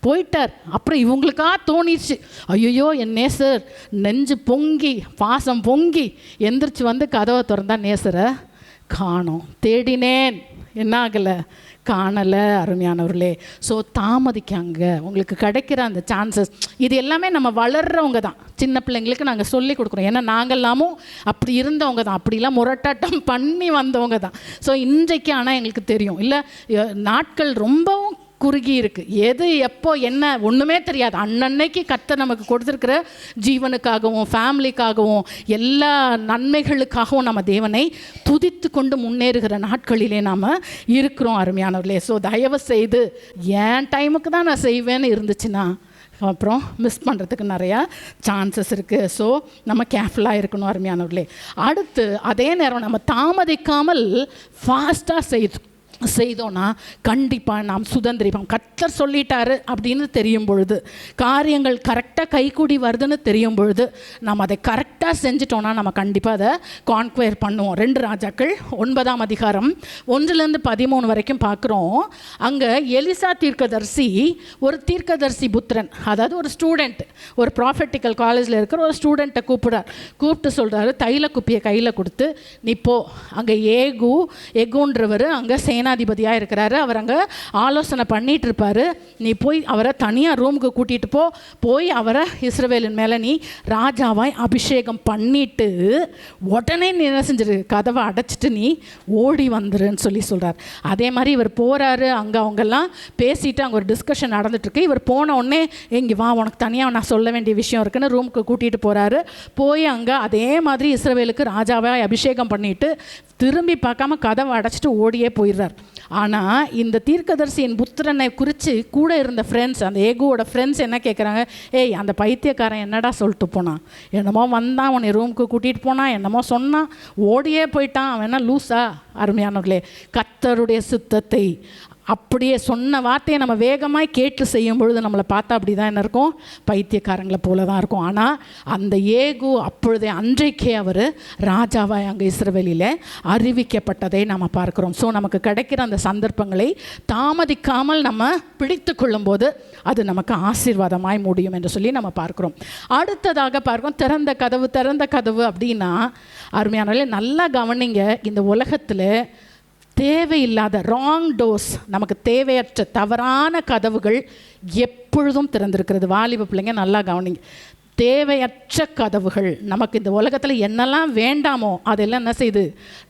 போயிட்டார். அப்புறம் இவங்களுக்கா தோணிடுச்சு, ஐயோ என் நேசர், நெஞ்சு பொங்கி பாசம் பொங்கி எந்திரிச்சு வந்து கதவை திறந்தா நேசரை காணோம். தேடினேன், என்ன ஆகலை? காணலை. அருமையானவர்களே, ஸோ தாமதிக்காங்க. உங்களுக்கு கிடைக்கிற அந்த சான்சஸ், இது எல்லாமே நம்ம வளர்கிறவங்க தான். சின்ன பிள்ளைங்களுக்கு நாங்கள் சொல்லி கொடுக்குறோம். ஏன்னா நாங்கள்லாமும் அப்படி இருந்தவங்க தான், அப்படிலாம் முரட்டாட்டம் பண்ணி வந்தவங்க தான். ஸோ இன்றைக்கு ஆனால் எங்களுக்கு தெரியும், இல்லை நாட்கள் ரொம்பவும் குறுகி இருக்குது. எது எப்போ என்ன ஒன்றுமே தெரியாது. அன்னன்னைக்கு கர்த்தர் நமக்கு கொடுத்துருக்கிற ஜீவனுக்காகவும் ஃபேமிலிக்காகவும் எல்லா நன்மைகளுக்காகவும் நம்ம தேவனை துதித்து கொண்டு முன்னேறுகிற நாட்களிலே நாம் இருக்கிறோம். அருமையானவர்களே, ஸோ தயவு செய்து என் டைமுக்கு தான் நான் செய்வேன்னு இருந்துச்சுன்னா அப்புறம் மிஸ் பண்ணுறதுக்கு நிறையா சான்சஸ் இருக்குது. ஸோ நம்ம கேர்ஃபுல்லாக இருக்கணும். அருமையானவர்களே, அடுத்து அதே நேரம் நம்ம தாமதிக்காமல் ஃபாஸ்ட்டாக செய்தோன்னா கண்டிப்பாக நாம் சுதந்திரிப்போம். கர்த்தர் சொல்லிட்டாரு அப்படின்னு தெரியும் பொழுது, காரியங்கள் கரெக்டாக கைகூடி வருதுன்னு தெரியும் பொழுது நம்ம அதை கரெக்டாக செஞ்சிட்டோன்னா நம்ம கண்டிப்பாக அதை கான்குயர் பண்ணுவோம். 2 ராஜாக்கள் 9ஆம் அதிகாரம் 1-13 வரைக்கும் பார்க்குறோம். அங்கே எலிசா தீர்க்கதரிசி ஒரு தீர்க்கதரிசி புத்திரன், அதாவது ஒரு ஸ்டூடெண்ட், ஒரு ப்ராஃபெட்டிக்கல் காலேஜில் இருக்கிற ஒரு ஸ்டூடெண்ட்டை கூப்பிட்டு சொல்கிறாரு, தைல குப்பியை கையில் கொடுத்து நீ போ, அங்கே எகுன்றவர் அங்கே சேனாதிபதியாக இருக்கிறாரு, அவர் அங்கே ஆலோசனை பண்ணிட்டு இருப்பார், நீ போய் அவரை தனியாக ரூமுக்கு கூட்டிகிட்டு போய் அவரை இஸ்ரவேலின் மேலே நீ ராஜாவாய் அபிஷேகம் பண்ணிட்டு உடனே நீ என்ன செஞ்சிரு, கதவை அடைச்சிட்டு நீ ஓடி வந்துருன்னு சொல்கிறார். அதே மாதிரி இவர் போகிறாரு. அங்கே அவங்கெல்லாம் பேசிட்டு அங்கே ஒரு டிஸ்கஷன் நடந்துட்டுருக்கு. இவர் போன உடனே இங்கே வா, உனக்கு தனியாக நான் சொல்ல வேண்டிய விஷயம் இருக்குன்னு ரூமுக்கு கூட்டிகிட்டு போகிறாரு. போய் அங்கே அதே மாதிரி இஸ்ரவேலுக்கு ராஜாவாய் அபிஷேகம் பண்ணிட்டு திரும்பி பார்க்காம கதவை அடைச்சிட்டு ஓடியே போயிடுறார். ஆனால் இந்த தீர்க்கதரிசியின் புத்திரனை குறித்து கூட இருந்த ஃப்ரெண்ட்ஸ், அந்த ஏகுவோட ஃப்ரெண்ட்ஸ் என்ன கேட்குறாங்க, ஏய் அந்த பைத்தியக்காரன் என்னடா சொல்லிட்டு போனான், என்னமோ வந்தான் உன்னை ரூமுக்கு கூட்டிகிட்டு போனான், என்னமோ சொன்னான், ஓடியே போயிட்டான், அவன் என்ன லூஸா? அருமையானவர்களே, கர்த்தருடைய சித்தத்தை அப்படியே சொன்ன வார்த்தையை நம்ம வேகமாக கேட்டு செய்யும் பொழுது நம்மளை பார்த்தா அப்படி தான் என்ன இருக்கும், பைத்தியக்காரங்களை போல தான் இருக்கும். ஆனால் அந்த ஏகு அப்பொழுதே அன்றைக்கே அவர் ராஜாவாய் அங்கே இஸ்ரவேலில் அறிவிக்கப்பட்டதை நம்ம பார்க்குறோம். ஸோ நமக்கு கிடைக்கிற அந்த சந்தர்ப்பங்களை தாமதிக்காமல் நம்ம பிடித்து கொள்ளும்போது அது நமக்கு ஆசீர்வாதமாய் முடியும் என்று சொல்லி நம்ம பார்க்குறோம். அடுத்ததாக பார்க்கிறோம், திறந்த கதவு அப்படின்னா அருமையானவர்களே நல்லா கவனிங்க. இந்த உலகத்தில் தேவையில்லாத ராங் டோர்ஸ், நமக்கு தேவையற்ற தவறான கதவுகள் எப்பொழுதும் திறந்திருக்கிறது. வாலிப பிள்ளைங்க நல்லா கவனிங்க. தேவையற்ற கதவுகள் நமக்கு இந்த உலகத்தில் என்னெல்லாம் வேண்டாமோ அதெல்லாம் என்ன செய்யுது,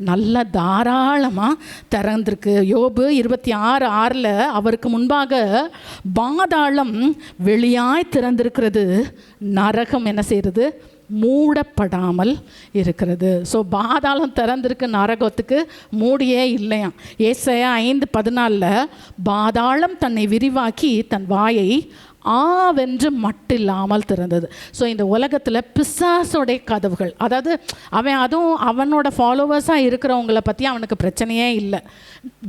நல்ல தாராளமாக திறந்திருக்கு. யோபு 26:6 அவருக்கு முன்பாக பாதாளம் வெளியாய் திறந்திருக்கிறது, நரகம் என்ன செய்கிறது, மூடப்படாமல் இருக்கிறது. ஸோ பாதாளம் திறந்திருக்கு, நரகத்துக்கு மூடியே இல்லையா. ஏசாயா 5:14 பாதாளம் தன்னை விரிவாக்கி தன் வாயை ஆவென்று மட்டில்லாமல் திறந்தது. ஸோ இந்த உலகத்தில் பிசாசோடைய கதவுகள், அதாவது அதுவும் அவனோட ஃபாலோவர்ஸாக இருக்கிறவங்கள பற்றி அவனுக்கு பிரச்சனையே இல்லை.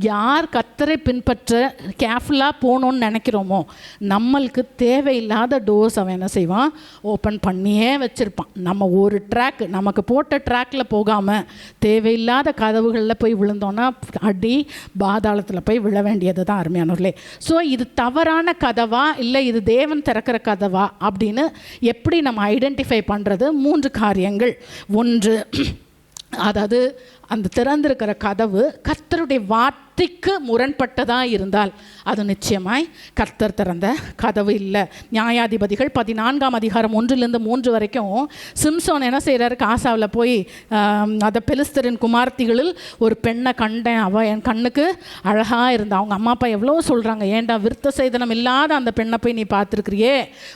யார் கர்த்தரை பின்பற்ற கேர்ஃபுல்லாக போகணுன்னு நினைக்கிறோமோ நம்மளுக்கு தேவையில்லாத டோர்ஸ் அவன் என்ன செய்வான், ஓப்பன் பண்ணியே வச்சுருப்பான். நம்ம ஒரு ட்ராக், நமக்கு போட்ட ட்ராக்கில் போகாமல் தேவையில்லாத கதவுகளில் போய் விழுந்தோன்னா அடி பாதாளத்தில் போய் விழ வேண்டியது தான் அருமையானவர்களே. ஸோ இது தவறான கதவா இல்லை இது தேவன் திறக்கிற கதவா அப்படின்னு எப்படி நம்ம ஐடென்டிஃபை பண்ணுறது? 3 காரியங்கள். ஒன்று, அதாவது அந்த திறந்திருக்கிற கதவு கர்த்தருடைய வார்த்தைக்கு முரண்பட்டதாக இருந்தால் அது நிச்சயமாய் கர்த்தர் திறந்த கதவு இல்லை. நியாயாதிபதிகள் 14ஆம் அதிகாரம் 1-3 வரைக்கும் சிம்சோன் என்ன செய்கிறாரு, காசாவில் போய் அதை பெலிஸ்தரின் குமார்த்திகளில் ஒரு பெண்ணை கண்டேன், அவள் என் கண்ணுக்கு அழகாக இருந்தா. அவங்க அம்மா அப்பா எவ்வளோ சொல்கிறாங்க, ஏண்டா விருத்த சேதனம் இல்லாத அந்த பெண்ணை போய் நீ பார்த்துருக்கிறியே,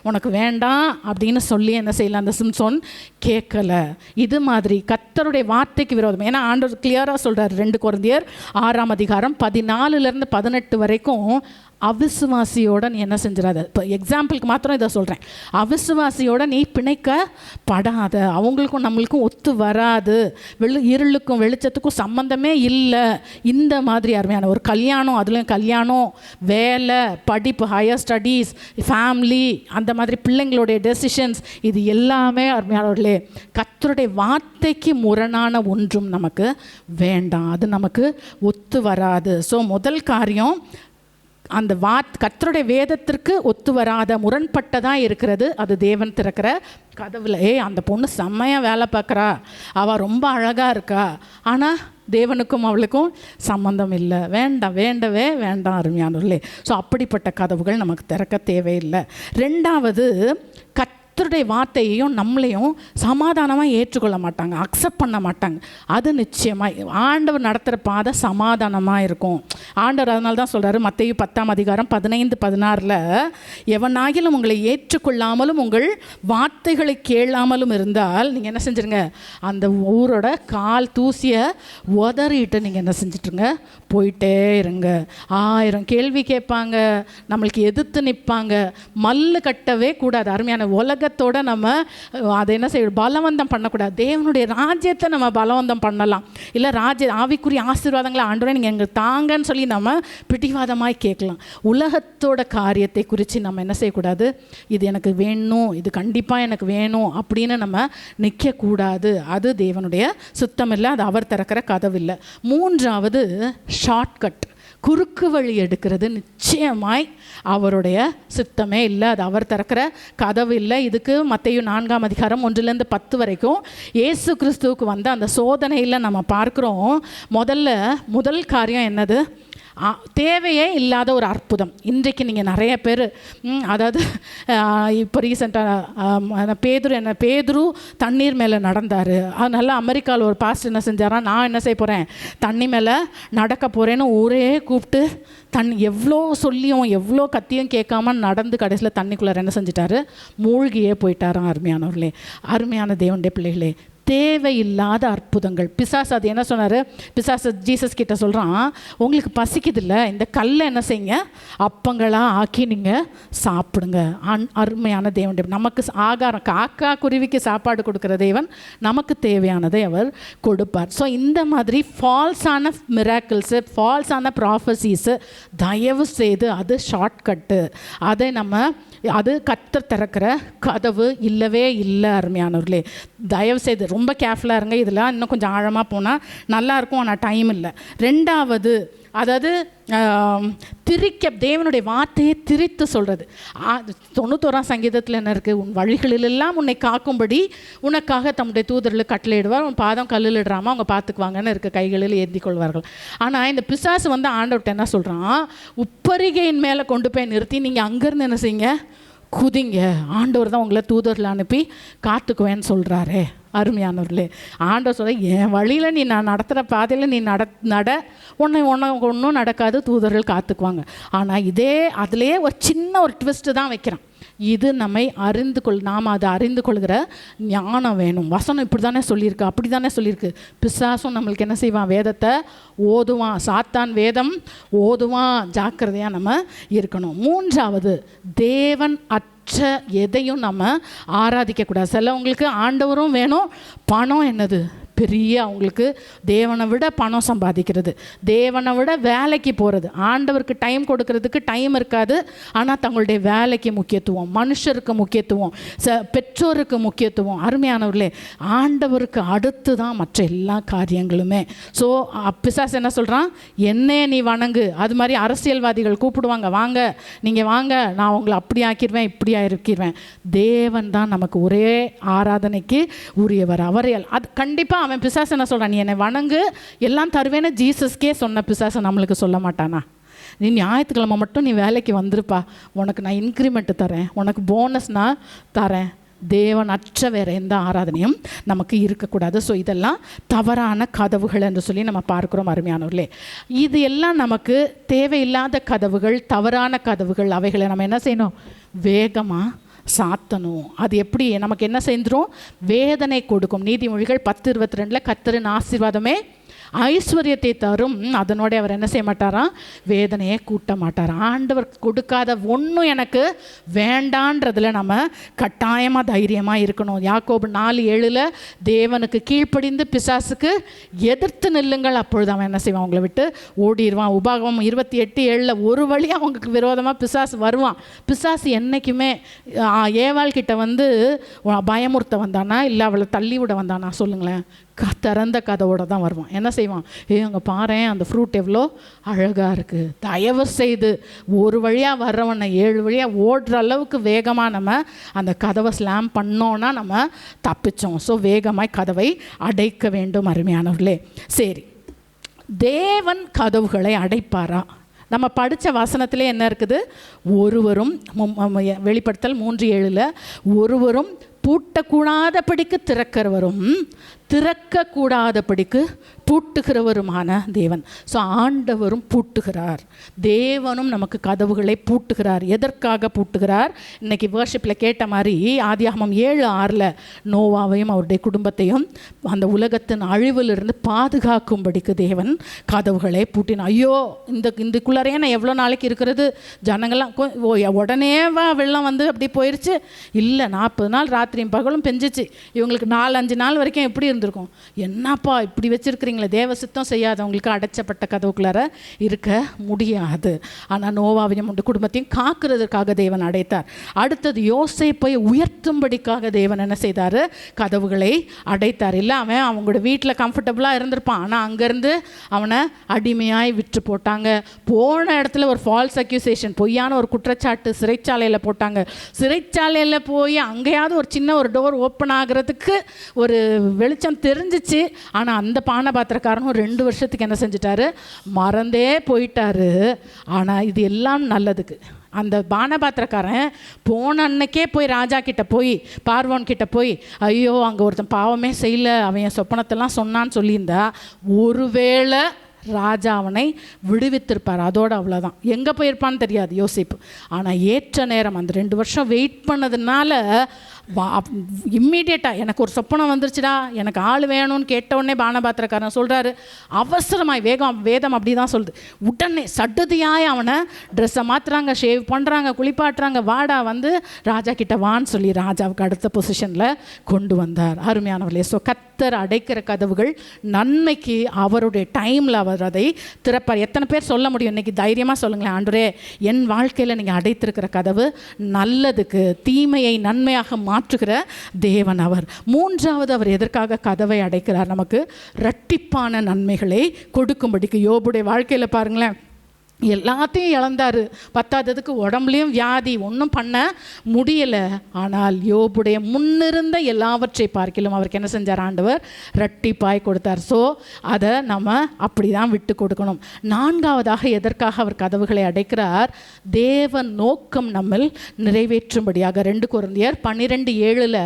உனக்கு வேண்டாம் அப்படின்னு சொல்லி என்ன செய்யலாம், அந்த சிம்சோன் கேட்கல. இது மாதிரி கர்த்தருடைய வார்த்தைக்கு விரோதம். ஏன்னா ஆண்டவர் கிளியராக சொல்கிறார் 2 கொரிந்தியர் 6ஆம் அதிகாரம் 14-18 வரைக்கும் அவிசுவாசியோட நீ என்ன செஞ்சிடாத. இப்போ எக்ஸாம்பிளுக்கு மாத்திரம் இதை சொல்கிறேன். அவிசுவாசியோட நீ பிணைக்கப்படாத, அவங்களுக்கும் நம்மளுக்கும் ஒத்து வராது, இருளுக்கும் வெளிச்சத்துக்கும் சம்மந்தமே இல்லை. இந்த மாதிரி அருமையான ஒரு கல்யாணம், அதுலேயும் கல்யாணம், வேலை, படிப்பு, ஹையர் ஸ்டடீஸ், ஃபேமிலி, அந்த மாதிரி பிள்ளைங்களுடைய டெசிஷன்ஸ், இது எல்லாமே அருமையானவர்களே கர்த்தருடைய வார்த்தைக்கு முரணான ஒன்றும் நமக்கு வேண்டாம், அது நமக்கு ஒத்து வராது. ஸோ முதல் காரியம், அந்த கர்த்தருடைய வேதத்திற்கு ஒத்து வராத முரண்பட்டதாக இருக்கிறது அது தேவன் திறக்கிற கதவுல. அந்த பொண்ணு செம்மையாக வேலை பார்க்குறா, அவள் ரொம்ப அழகாக இருக்கா, ஆனால் தேவனுக்கும் அவளுக்கும் சம்பந்தம் இல்லை, வேண்டாம், வேண்டவே வேண்டாம் அருமையானவர்களே. ஸோ அப்படிப்பட்ட கதவுகள் நமக்கு திறக்க தேவையில்லை. 2வது, கர்த்தருடைய வார்த்தையையும் நம்மளையும் சமாதானமாக ஏற்றுக்கொள்ள மாட்டாங்க, அக்செப்ட் பண்ண மாட்டாங்க. அது நிச்சயமாக ஆண்டவர் நடத்துகிற பாதை சமாதானமாக இருக்கும். ஆண்டவர் அதனால தான் சொல்கிறாரு மத்தேயு 10ஆம் அதிகாரம் 15-16, எவனாகிலும் உங்களை ஏற்றுக்கொள்ளாமலும் உங்கள் வார்த்தைகளை கேளாமலும் இருந்தால் நீங்கள் என்ன செஞ்சுருங்க, அந்த ஊரோட கால் தூசியை உதறிட்டு நீங்கள் என்ன செஞ்சிட்ருங்க, போயிட்டே இருங்க. 1000 கேள்வி கேட்பாங்க, நம்மளுக்கு எதிர்த்து நிற்பாங்க, மல்லு கட்டவே கூடாது. அருமையான உலகத்தோட நம்ம அதை என்ன செய்ய, பலவந்தம் பண்ணக்கூடாது. தேவனுடைய ராஜ்யத்தை நம்ம பலவந்தம் பண்ணலாம், இல்லை ஆவிக்குரிய ஆசீர்வாதங்களை ஆண்டவரே நீங்கள் எங்களுக்கு தாங்கன்னு சொல்லி நம்ம பிடிவாதமாய் கேட்கலாம். உலகத்தோட காரியத்தை குறித்து நம்ம என்ன செய்யக்கூடாது, இது எனக்கு வேணும், இது கண்டிப்பாக எனக்கு வேணும் அப்படின்னு நம்ம நிற்கக்கூடாது. அது தேவனுடைய சுத்தம் இல்லை, அது அவர் திறக்கிற கதவில்லை. 3வது, ஷார்ட்கட், குறுக்கு வழி எடுக்கிறது நிச்சயமாய் அவருடைய சித்தமே இல்லை, அது அவர் திறக்கிற கதவு இல்லை. இதுக்கு மத்தேயு 4ஆம் அதிகாரம் 1-10 வரைக்கும் இயேசு கிறிஸ்துவுக்கு வந்த அந்த சோதனையில் நம்ம பார்க்குறோம். முதல் காரியம் என்னது, தேவையே இல்லாத ஒரு அற்புதம். இன்றைக்கு நீங்கள் நிறைய பேர், அதாவது இப்போ ரீசெண்டாக பேதுரு தண்ணீர் மேலே நடந்தார். அதனால அமெரிக்காவில் ஒரு பாஸ்டர் என்ன செஞ்சாரா, நான் என்ன செய்ய போகிறேன், தண்ணி மேலே நடக்க போகிறேன்னு ஊரே கூப்பிட்டு எவ்வளோ சொல்லியும் எவ்வளோ கத்தியும் கேட்காம நடந்து கடைசியில் தண்ணிக்குள்ளே என்ன செஞ்சிட்டாரு, மூழ்கியே போயிட்டாராம். அருமையானவர்களே, அருமையான தேவனுடைய பிள்ளைகளே, தேவையில்லாத அற்புதங்கள். பிசாசு அது என்ன சொன்னார், பிசாசு ஜீசஸ் கிட்ட சொல்கிறான், உங்களுக்கு பசிக்குதில்ல, இந்த கல்லை என்ன செய்யுங்க, அப்பங்களாக ஆக்கி நீங்கள் சாப்பிடுங்க. அருமையான தேவனுடைய நமக்கு ஆகாரம், காக்கா குருவிக்கு சாப்பாடு கொடுக்குற தேவன் நமக்கு தேவையானதை அவர் கொடுப்பார். ஸோ இந்த மாதிரி ஃபால்ஸான மிராக்கிள்ஸு, ஃபால்ஸான ப்ராஃபஸீஸு தயவு செய்து அது ஷார்ட்கட்டு, அது கர்த்தர் திறக்கிற கதவு இல்லவே இல்லை. அருமையானவர்களே, தயவு செய்து ரொம்ப கேர்ஃபுல்லாக இருங்க. இதெல்லாம் இன்னும் கொஞ்சம் ஆழமாக போனால் நல்லாயிருக்கும், ஆனால் டைம் இல்லை. 2வது, அதாவது தேவனுடைய வார்த்தையை திரித்து சொல்கிறது. 91ஆம் சங்கீதத்தில் என்ன இருக்குது, உன் வழிகளிலெல்லாம் உன்னை காக்கும்படி உனக்காக தம்முடைய தூதர்களுக்கு கட்டளையிடுவார், உன் பாதம் கல்லில் இடாமல் அவங்க பார்த்துக்குவாங்கன்னு இருக்குது, கைகளில் ஏந்தி கொள்வார்கள். ஆனால் இந்த பிசாசு ஆண்டவர்கிட்ட என்ன சொல்கிறான், உப்பரிகையின் மேலே கொண்டு போய் நிறுத்தி நீங்கள் அங்கேருந்து என்ன செய்யுங்க, குதிங்க, ஆண்டவர் தான் உங்களை தூதரில் அனுப்பி காத்துக்குவேன்னு சொல்கிறாரே. அருமையானவர்களே, ஆண்டவர் சொல்ல, என் வழியில் நீ நான் நடத்துகிற பாதையில் நீ ஒன்றும் நடக்காது, தூதர்கள் காத்துக்குவாங்க. ஆனால் அதிலே ஒரு சின்ன ட்விஸ்ட்டு தான் வைக்கிறான். இது நம்மை நாம் அதை அறிந்து கொள்கிற ஞானம் வேணும். வசனம் இப்படி தானே சொல்லியிருக்கு, அப்படி தானே சொல்லியிருக்கு. பிசாசும் நம்மளுக்கு என்ன செய்வான்? வேதத்தை ஓதுவான். சாத்தான் வேதம் ஓதுவான். ஜாக்கிரதையாக நம்ம இருக்கணும். மூன்றாவது, தேவன் எதையும் நம்ம ஆராதிக்கக்கூடாது. சிலவங்களுக்கு ஆண்டவரும் வேணும், பணம் என்னது பெரிய அவங்களுக்கு தேவனை விட பணம் சம்பாதிக்கிறது, தேவனை விட வேலைக்கு போகிறது. ஆண்டவருக்கு டைம் கொடுக்கறதுக்கு டைம் இருக்காது. ஆனால் தங்களுடைய வேலைக்கு முக்கியத்துவம், மனுஷருக்கு முக்கியத்துவம், பெற்றோருக்கு முக்கியத்துவம். அருமையானவர்களே, ஆண்டவருக்கு அடுத்து தான் மற்ற எல்லா காரியங்களுமே. ஸோ பிசாசு என்ன சொல்கிறான்? என்னே நீ வணங்கு. அது மாதிரி அரசியல்வாதிகள் கூப்பிடுவாங்க, வாங்க நீங்கள் வாங்க, நான் உங்களை அப்படி ஆக்கிடுவேன், இப்படி ஆக்கிடுவேன். தேவன் தான் நமக்கு ஒரே ஆராதனைக்கு உரியவர். அவரே அது கண்டிப்பாக அவன் பிசாசு என்ன சொல்கிறான்? நீ என்னை வணங்கு, எல்லாம் தருவேன்னு ஜீசஸ்கே சொன்ன பிசாசு நம்மளுக்கு சொல்ல மாட்டானா? நீ ஞாயிற்றுக்கிழமை மட்டும் நீ வேலைக்கு வந்துருப்பா, உனக்கு நான் இன்க்ரிமெண்ட் தரேன், உனக்கு போனஸ் நான் தரேன். தேவன் வேறு எந்த ஆராதனையும் நமக்கு இருக்கக்கூடாது. ஸோ இதெல்லாம் தவறான கதவுகள் என்று சொல்லி நம்ம பார்க்குறோம். அருமையானவர்களே, இது எல்லாம் நமக்கு தேவையில்லாத கதவுகள், தவறான கதவுகள். அவைகளை நம்ம என்ன செய்யணும்? வேகமாக சாத்தணும். அது எப்படி நமக்கு என்ன செஞ்சிடும்? வேதனை கொடுக்கும். நீதிமொழிகள் 10:22 கர்த்தரின் ஆசீர்வாதமே ஐஸ்வர்யத்தை தரும், அதனோட அவர் என்ன செய்ய மாட்டாராம்? வேதனையை கூட்ட மாட்டார். ஆண்டவர் கொடுக்காத ஒன்றும் எனக்கு வேண்டான்றதில் நம்ம கட்டாயமாக தைரியமாக இருக்கணும். யாக்கோபு 4:7 தேவனுக்கு கீழ்ப்படிந்து பிசாசுக்கு எதிர்த்து நில்லுங்கள், அப்பொழுது அவன் என்ன செய்வான்? அவங்களை விட்டு ஓடிடுவான். உபாகமம் 28:7 ஒரு வழி அவங்களுக்கு விரோதமாக பிசாசு வருவான். பிசாசு என்றைக்குமே ஏவாள் கிட்ட வந்து பயமுறுத்த வந்தானா இல்லை அவளை தள்ளி விட வந்தானா? சொல்லுங்களேன். திறந்த கதவோடு தான் வருவான். என்ன செய்வான்? அங்கே பாரு, அந்த ஃப்ரூட் எவ்வளோ அழகாக இருக்குது, தயவு செய்து ஒரு வழியாக வர்றவனை 7 வழியாக ஓடுற அளவுக்கு வேகமாக நம்ம அந்த கதவை ஸ்லாம் பண்ணோன்னா நம்ம தப்பிச்சோம். ஸோ வேகமாய் கதவை அடைக்க வேண்டும். அருமையானவர்களே, சரி, தேவன் கதவுகளை அடைப்பாரா? நம்ம படித்த வசனத்திலே என்ன இருக்குது? ஒருவரும், வெளிப்படுத்தல் 3:7 ஒருவரும் பூட்டக்கூடாதபடிக்கு திறக்கிறவரும் திறக்கக்கூடாதபடிக்கு பூட்டுகிறவருமான தேவன். ஸோ ஆண்டவரும் பூட்டுகிறார், தேவனும் நமக்கு கதவுகளை பூட்டுகிறார். எதற்காக பூட்டுகிறார்? இன்றைக்கி வேர்ஷிப்பில் கேட்ட மாதிரி ஆதியாகமம் 7:6 நோவாவையும் அவருடைய குடும்பத்தையும் அந்த உலகத்தின் அழிவிலிருந்து பாதுகாக்கும்படிக்கு தேவன் கதவுகளை பூட்டினார். ஐயோ, இதுக்குள்ளாரே நான் எவ்வளோ நாளைக்கு இருக்கிறது? ஜனங்கள்லாம் உடனேவா வெள்ளம் வந்து அப்படி போயிடுச்சு? இல்லை, 40 நாள் ராத்திரியும் பகலும் பெஞ்சிச்சு. இவங்களுக்கு 4-5 நாள் வரைக்கும் எப்படி இருந்திருக்கும்? என்னப்பா இப்படி வச்சுருக்கிறீங்களே, தேவ சித்தம் செய்யாதவங்களுக்கு அடைச்சப்பட்ட கதவுக்குள்ளார இருக்க முடியாது. ஆனால் நோவாவையும் குடும்பத்தையும் காக்கிறதுக்காக தேவன் அடைத்தார். அடுத்தது யோசேப்பை உயர்த்தும்படிக்காக தேவன் என்ன செய்தார்? கதவுகளை அடைத்தார். இல்லை, அவன் அவங்களோட வீட்டில் கம்ஃபர்டபுளாக இருந்திருப்பான், ஆனால் அங்கேருந்து அவனை அடிமையாய் விற்று போட்டாங்க. போன இடத்துல ஒரு ஃபால்ஸ் அக்யூசேஷன், பொய்யான ஒரு குற்றச்சாட்டு, சிறைச்சாலையில் போட்டாங்க. சிறைச்சாலையில் போய் அங்கேயாவது ஒரு சின்ன ஒரு டோர் ஓப்பன் ஆகிறதுக்கு ஒரு வெளிச்சம் தெரிஞ்சிச்சு. ஆனால் அந்த பானபாத்திரக்காரனும் 2 வருஷத்துக்கு என்ன செஞ்சிட்டாரு? மறந்தே போயிட்டாரு. ஆனால் இது எல்லாம் நல்லதுக்கு. அந்த பானபாத்திரக்காரன் போன அன்னைக்கே போய் ராஜா கிட்ட போய், பார்வோன் கிட்ட போய், ஐயோ அங்கே ஒருத்தன் பாவமே செய்யலை, அவன் என் சொப்பனத்தெல்லாம் சொன்னான்னு சொல்லியிருந்தா ஒருவேளை ராஜா அவனை விடுவித்திருப்பார். அதோடு அவ்வளோதான். எங்கே போயிருப்பான்னு தெரியாது யோசிப்பு. ஆனால் ஏற்ற நேரம் அந்த 2 வருஷம் வெயிட் பண்ணதுனால இம்மீடியட்டாக எனக்கு ஒரு சொப்பனம் வந்துருச்சுடா, எனக்கு ஆள் வேணும்னு கேட்டவுடனே பானபாத்திரக்காரன் சொல்கிறாரு, அவசரமாய் வேதம் அப்படி தான் சொல்லுது, உடனே சடுதியாய் அவனை ட்ரெஸ்ஸை மாற்றுறாங்க, ஷேவ் பண்ணுறாங்க, குளிப்பாட்டுறாங்க, வாடா வந்து ராஜா கிட்ட வான்னு சொல்லி ராஜாவுக்கு அடுத்த பொசிஷனில் கொண்டு வந்தார். அருமையானவர்களே, ஸோ கர்த்தர் அடைக்கிற கதவுகள் நன்மைக்கு அவருடைய டைமில் அவர் அதை திறப்பார். எத்தனை பேர் சொல்ல முடியும் இன்றைக்கி? தைரியமாக சொல்லுங்களேன், ஆண்டவரே என் வாழ்க்கையில் நீங்கள் அடைத்திருக்கிற கதவு நல்லதுக்கு, தீமையை நன்மையாக மாற்றுகிற தேவன் அவர். மூன்றாவது, அவர் எதற்காக கதவை அடைக்கிறார்? நமக்கு இரட்டிப்பான நன்மைகளை கொடுக்கும்படிக்கு. யோபுடைய வாழ்க்கையில் பாருங்களேன், எல்லாத்தையும் இழந்தார், பத்தாததுக்கு உடம்புலையும் வியாதி, ஒன்றும் பண்ண முடியலை. ஆனால் யோபுடைய முன்னிருந்த எல்லாவற்றை பார்க்கிலும் அவருக்கு என்ன செஞ்சார்? ஆண்டவர் இரட்டிப்பாய் கொடுத்தார். ஸோ அதை நம்ம அப்படி தான் விட்டு கொடுக்கணும். நான்காவதாக எதற்காக அவர் கதவுகளை அடைக்கிறார்? தேவன் நோக்கம் நம்மில் நிறைவேற்றும்படியாக. 2 கொரிந்தியர் 12:7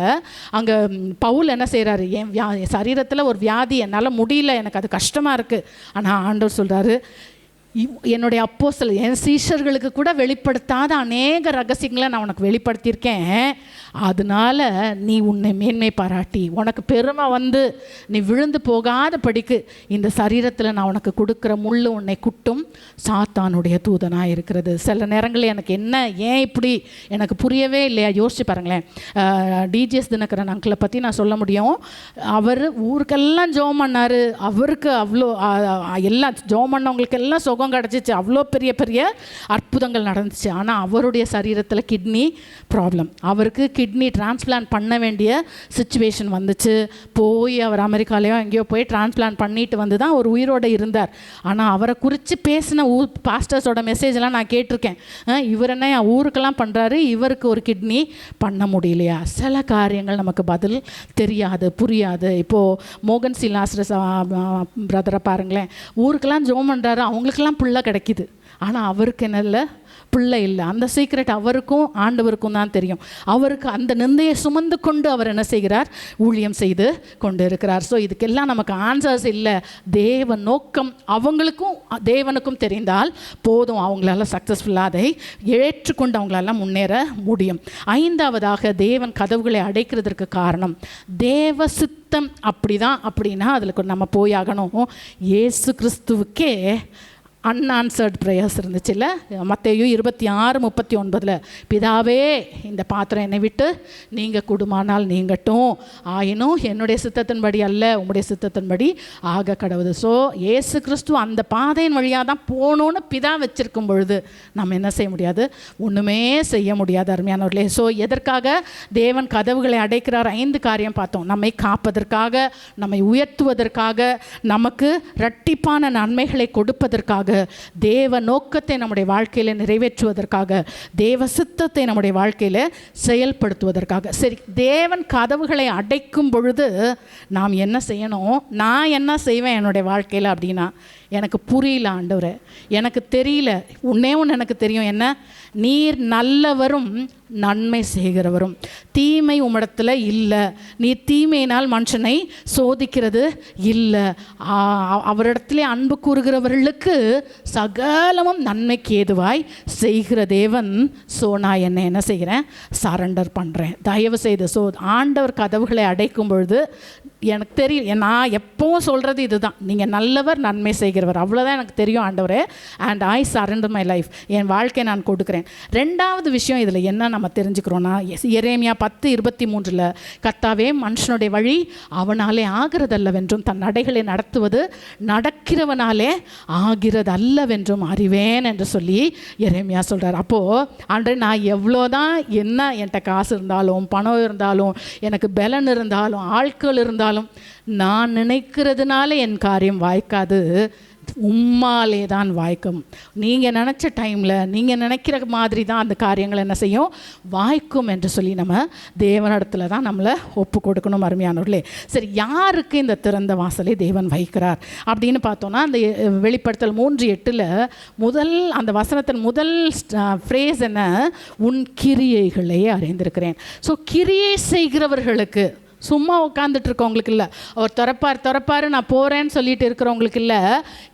அங்கே பவுல் என்ன செய்கிறாரு? என் சரீரத்தில் ஒரு வியாதி, என்னால் முடியல, எனக்கு அது கஷ்டமாக இருக்குது. ஆனால் ஆண்டவர் சொல்கிறாரு, என்னுடைய அப்போஸ்தலர் என் சீஷர்களுக்கு கூட வெளிப்படுத்தாத அநேக ரகசியங்களை நான் உனக்கு வெளிப்படுத்தியிருக்கேன். அதனால நீ உன்னை மேன்மை பாராட்டி உனக்கு பெருமை வந்து நீ விழுந்து போகாத படிக்கு இந்த சரீரத்தில் நான் உனக்கு கொடுக்குற முள் உன்னை குட்டும் சாத்தானுடைய தூதனாக இருக்கிறது. சில நேரங்களில் எனக்கு என்ன ஏன் இப்படி எனக்கு புரியவே இல்லையா? யோசிச்சு பாருங்களேன். டிஜிஎஸ் தினகரன் அங்கிளை பற்றி நான் சொல்ல முடியும். அவர் ஊருக்கெல்லாம் ஜெபம் பண்ணார். அவருக்கு அவ்வளோ எல்லாம் ஜெபம் பண்ணவங்களுக்கு எல்லாம் சுகம் கிடச்சிச்சு. அவ்வளோ பெரிய பெரிய அற்புதங்கள் நடந்துச்சு. ஆனால் அவருடைய சரீரத்தில் கிட்னி ப்ராப்ளம். அவருக்கு கிட்னி டிரான்ஸ்பிளான்ட் பண்ண வேண்டிய சிச்சுவேஷன் வந்துச்சு. போய் அவர் அமெரிக்காலேயோ எங்கேயோ போய் டிரான்ஸ்பிளான்ட் பண்ணிட்டு வந்து தான் அவர் உயிரோடு இருந்தார். ஆனால் அவரை குறித்து பேசின பாஸ்டர்ஸோட மெசேஜெல்லாம் நான் கேட்டிருக்கேன். இவர் என்ன ஊருக்கெல்லாம் பண்ணுறாரு, இவருக்கு ஒரு கிட்னி பண்ண முடியலையா? சில காரியங்கள் நமக்கு பதில் தெரியாது, புரியாது. இப்போது மோகன் சி லாசரஸ் பிரதரை பாருங்களேன். ஊருக்கெல்லாம் ஜெபம் பண்ணுறாரு, அவங்களுக்கெல்லாம் பிள்ளை கிடைக்கிது. ஆனால் அவருக்கு என்ன இல்லை, பிள்ளை இல்லை. அந்த சீக்ரெட் அவருக்கும் ஆண்டவருக்கும் தான் தெரியும். அவருக்கு அந்த நிந்தையை சுமந்து கொண்டு அவர் என்ன செய்கிறார்? ஊழியம் செய்து கொண்டு இருக்கிறார். ஸோ இதுக்கெல்லாம் நமக்கு ஆன்சர்ஸ் இல்லை. தேவ நோக்கம் அவங்களுக்கும் தேவனுக்கும் தெரிந்தால் போதும், அவங்களால சக்ஸஸ்ஃபுல்லாக அதை ஏற்றுக்கொண்டு அவங்களால முன்னேற முடியும். ஐந்தாவதாக தேவன் கதவுகளை அடைக்கிறதுக்கு காரணம் தேவ சித்தம். அப்படி தான் அப்படின்னா அதில் நம்ம போயாகணும். இயேசு கிறிஸ்துவுக்கே அன்ஆன்சர்ட் ப்ரேயர்ஸ் இருந்துச்சுல்ல. மத்தேயு 26:39 பிதாவே இந்த பாத்திரம் என்னை விட்டு நீங்கள் கூடுமானால் நீங்கட்டும், ஆயினும் என்னுடைய சித்தத்தின்படி அல்ல உம்முடைய சித்தத்தின்படி ஆக கடவுது. ஸோ இயேசு கிறிஸ்து அந்த பாதையின் வழியாக தான் போகணுன்னு பிதா வச்சிருக்கும் பொழுது நம்ம என்ன செய்ய முடியாது? ஒன்றுமே செய்ய முடியாது அருமையானவர்களே. ஸோ எதற்காக தேவன் கதவுகளை அடைக்கிறார்? 5 காரியம் பார்த்தோம். நம்மை காப்பதற்காக, நம்மை உயர்த்துவதற்காக, நமக்கு இரட்டிப்பான நன்மைகளை கொடுப்பதற்காக, தேவ நோக்கத்தை நம்முடைய வாழ்க்கையில் நிறைவேற்றுவதற்காக, தேவ சித்தத்தை நம்முடைய வாழ்க்கையில் செயல்படுத்துவதற்காக. சரி, தேவன் கதவுகளை அடைக்கும் பொழுது நாம் என்ன செய்யணும்? நான் என்ன செய்வேன் என்னுடைய வாழ்க்கையில் அப்படின்னா, எனக்கு புரியல ஆண்டவரே, எனக்கு தெரியல. ஒன்றே ஒன்று எனக்கு தெரியும், என்ன? நீர் நல்லவரும் நன்மை செய்கிறவரும், தீமை உம்மிடத்தில் இல்லை. நீர் தீமையினால் மனுஷனை சோதிக்கிறது இல்லை. அவரிடத்திலே அன்பு கூறுகிறவர்களுக்கு சகலமும் நன்மைக்கு ஏதுவாய் செய்கிற தேவன். ஸோ நான் என்ன செய்கிறேன்? சரண்டர் பண்ணுறேன், தயவு செய்து. ஸோ ஆண்டவர் கதவுகளை அடைக்கும் பொழுது எனக்கு தெரியும், நான் எப்பவும் சொல்கிறது இதுதான், நீங்கள் நல்லவர் நன்மை செய்கிறவர், அவ்வளோதான் எனக்கு தெரியும் ஆண்டவரே. And I surrender my life, என் வாழ்க்கையை நான் கொடுக்குறேன். ரெண்டாவது விஷயம் இதில் என்ன நம்ம தெரிஞ்சுக்கிறோன்னா, எரேமியா 10:23 கர்த்தாவே மனுஷனுடைய வழி அவனாலே ஆகிறதல்லவென்றும் தன் நடைகளை நடத்துவது நடக்கிறவனாலே ஆகிறதல்லவென்றும் அறிவேன் என்று சொல்லி எரேமியா சொல்கிறார். அப்போது ஆண்டவரே, நான் எவ்வளோதான் என்ன என்கிட்ட காசு இருந்தாலும், பணம் இருந்தாலும், எனக்கு பலன் இருந்தாலும், ஆட்கள் இருந்தாலும், நான் நினைக்கிறதுனால என் காரியம் வாய்க்காது, உம்மாலே தான் வாய்க்கும். நீங்கள் நினச்ச டைமில் நீங்கள் நினைக்கிற மாதிரி தான் அந்த காரியங்கள் என்ன செய்யும்? வாய்க்கும் என்று சொல்லி நம்ம தேவனிடத்தில் தான் நம்மளை ஒப்பு கொடுக்கணும் அருமையானவர்களே. சரி, யாருக்கு இந்த திறந்த வாசலை தேவன் வைக்கிறார் அப்படின்னு பார்த்தோன்னா, அந்த வெளிப்படுத்தல் 3:8 முதல் அந்த வசனத்தின் முதல் ஃப்ரேஸ் என்ன? உன் கிரியைகளை அறிந்திருக்கிறேன். ஸோ கிரியை செய்கிறவர்களுக்கு, சும்மா உட்காந்துட்டு இருக்கவங்களுக்கு இல்லை, அவர் திறப்பார் நான் போகிறேன்னு சொல்லிட்டு இருக்கிறவங்களுக்கு இல்லை,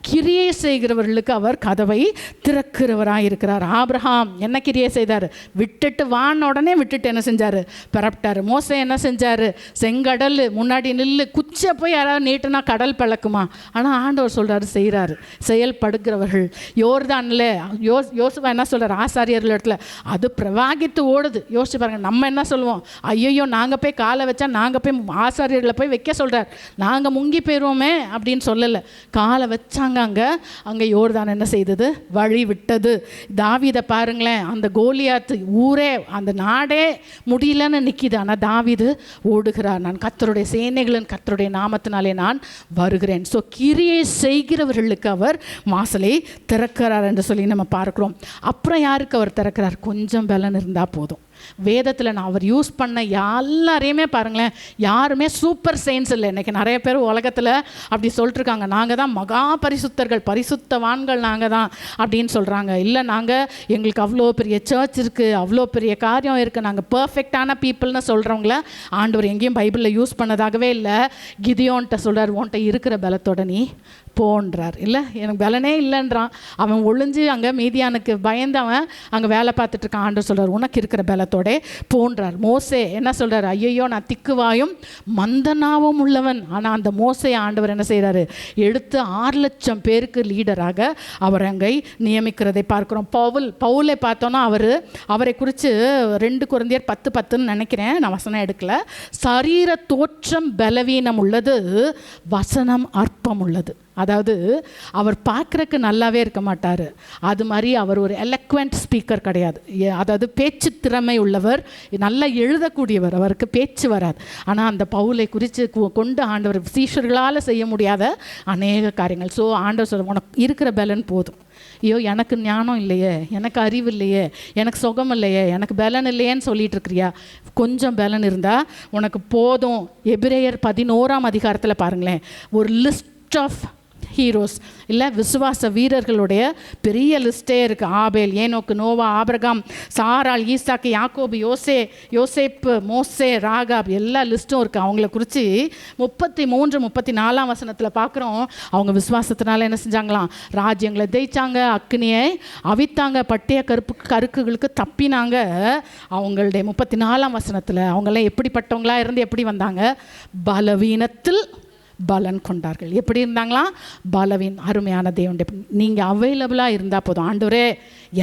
கிரியை செய்கிறவர்களுக்கு அவர் கதவை திறக்கிறவராக இருக்கிறார். ஆபிரகாம் என்ன கிரியை செய்தார்? விட்டுட்டு வான உடனே விட்டுட்டு என்ன செஞ்சார்? பரப்பிட்டார். மோசே என்ன செஞ்சார்? செங்கடல் முன்னாடி நில்லு, குச்சை போய் யாராவது நீட்டுனா கடல் பிளக்குமா? ஆனால் ஆண்டவர் சொல்கிறாரு, செய்கிறாரு. செயல்படுகிறவர்கள். யோர்தானில் யோசுவா என்ன சொல்கிறார்? ஆசாரியர்கள் இடத்துல அது பிரவாகித்து ஓடுது. யோசிச்சு பாருங்கள், நம்ம என்ன சொல்லுவோம்? ஐயோ, நாங்கள் போய் காலை வச்சா நாங்கள் போய் ஆசாரியர்களை போய் வைக்க சொல்கிறார், நாங்கள் முங்கி போயிடுவோமே அப்படின்னு சொல்லலை. காலை வச்சாங்க. அங்கே யோர்தான் என்ன செய்தது? வழி விட்டது. தாவீதை பாருங்களேன், அந்த கோலியாத்து ஊரே, அந்த நாடே முடியலன்னு நிற்கிது. ஆனால் தாவீது ஓடுகிறார், நான் கர்த்தருடைய சேனைகளின் கர்த்தருடைய நாமத்தினாலே நான் வருகிறேன். ஸோ கிரியை செய்கிறவர்களுக்கு அவர் வாசலை திறக்கிறார் என்று சொல்லி நம்ம பார்க்குறோம். அப்புறம் யாருக்கு அவர் திறக்கிறார்? கொஞ்சம் பலன் இருந்தால் போதும். வேதத்தில் நான் அவர் யூஸ் பண்ண எல்லாரையுமே பாருங்களேன், யாருமே சூப்பர் செயின்ஸ் இல்லை. இன்றைக்கி நிறைய பேர் உலகத்தில் அப்படி சொல்லிட்டுருக்காங்க, நாங்கள் தான் மகா பரிசுத்தர்கள், பரிசுத்தவான்கள் நாங்கள் தான் அப்படின்னு சொல்கிறாங்க. இல்லை, நாங்கள் எங்களுக்கு அவ்வளோ பெரிய சர்ச் இருக்குது, அவ்வளோ பெரிய காரியம் இருக்குது, நாங்கள் பர்ஃபெக்டான பீப்புள்னு சொல்கிறவங்கள ஆண்டவர் எங்கேயும் பைபிளில் யூஸ் பண்ணதாகவே இல்லை. கிதியோன்ட்ட சொல்கிறார், உன்கிட்ட இருக்கிற பலத்தோட நீ போன்றார். இல்லை, எனக்கு பலனே இல்லைன்றான். அவன் ஒளிஞ்சு அங்கே மீதியானுக்கு பயந்தவன் அங்கே வேலை பார்த்துட்டு இருக்கான். ஆண்டவர் சொல்கிறார், உனக்கு இருக்கிற பலத்தோட போன்றார். மோசே என்ன சொல்கிறார்? ஐயோ, நான் திக்குவாயும் மந்தனாவும் உள்ளவன். ஆனால் அந்த மோசே ஆண்டவர் என்ன செய்கிறாரு? எடுத்து 6 லட்சம் பேருக்கு லீடராக அவர் அங்கே நியமிக்கிறதை பார்க்குறோம். பவுலை பார்த்தோன்னா அவரை குறித்து 2 கொரிந்தியர் 10:10 நினைக்கிறேன், நான் வசனம் எடுக்கல. சரீர தோற்றம் பலவீனம் உள்ளது, வசனம் அற்பம் உள்ளது. அதாவது அவர் பார்க்குறக்கு நல்லாவே இருக்க மாட்டார். அது மாதிரி அவர் ஒரு எலக்வெண்ட் ஸ்பீக்கர் கிடையாது. அதாவது பேச்சு திறமை உள்ளவர், நல்லா எழுதக்கூடியவர், அவருக்கு பேச்சு வராது. ஆனால் அந்த பவுலை குறித்து கொண்டு ஆண்டவர் சீஷர்களால் செய்ய முடியாத அநேக காரியங்கள். ஸோ ஆண்டவர் சொல்ல, உனக்கு இருக்கிற பலன் போதும். ஐயோ, எனக்கு ஞானம் இல்லையே, எனக்கு அறிவு இல்லையே, எனக்கு சுகம் இல்லையே, எனக்கு பலன் இல்லையேன்னு சொல்லிட்டு இருக்கிறியா? கொஞ்சம் பலன் இருந்தால் உனக்கு போதும். எபிரேயர் 11ஆம் அதிகாரத்தில் பாருங்களேன், ஒரு லிஸ்ட் ஆஃப் ஹீரோஸ், இல்லை விசுவாச வீரர்களுடைய பெரிய லிஸ்ட்டே இருக்குது. ஆபேல், ஏனோக்கு, நோவா, ஆபிரகாம், சாராள், ஈசாக்கு, யாக்கோபு, யோசேப்பு, மோசே, ராகாப், எல்லா லிஸ்ட்டும் இருக்குது. அவங்கள குறித்து 33, 34 வசனத்தில் பார்க்குறோம். அவங்க விசுவாசத்தினால என்ன செஞ்சாங்களாம்? ராஜ்யங்களை ஜெயிச்சாங்க, அக்னியை அவித்தாங்க, பட்டிய கருக்குகளுக்கு தப்பினாங்க. அவங்களுடைய 34 வசனத்தில் அவங்களாம் எப்படிப்பட்டவங்களா இருந்து எப்படி வந்தாங்க? பலவீனத்தில் பலன் கொண்டார்கள். எப்படி இருந்தாங்களாம்? பலவீன். அருமையான தேவனுடைய, நீங்கள் அவைலபிளாக இருந்தால் போதும். ஆண்டவரே,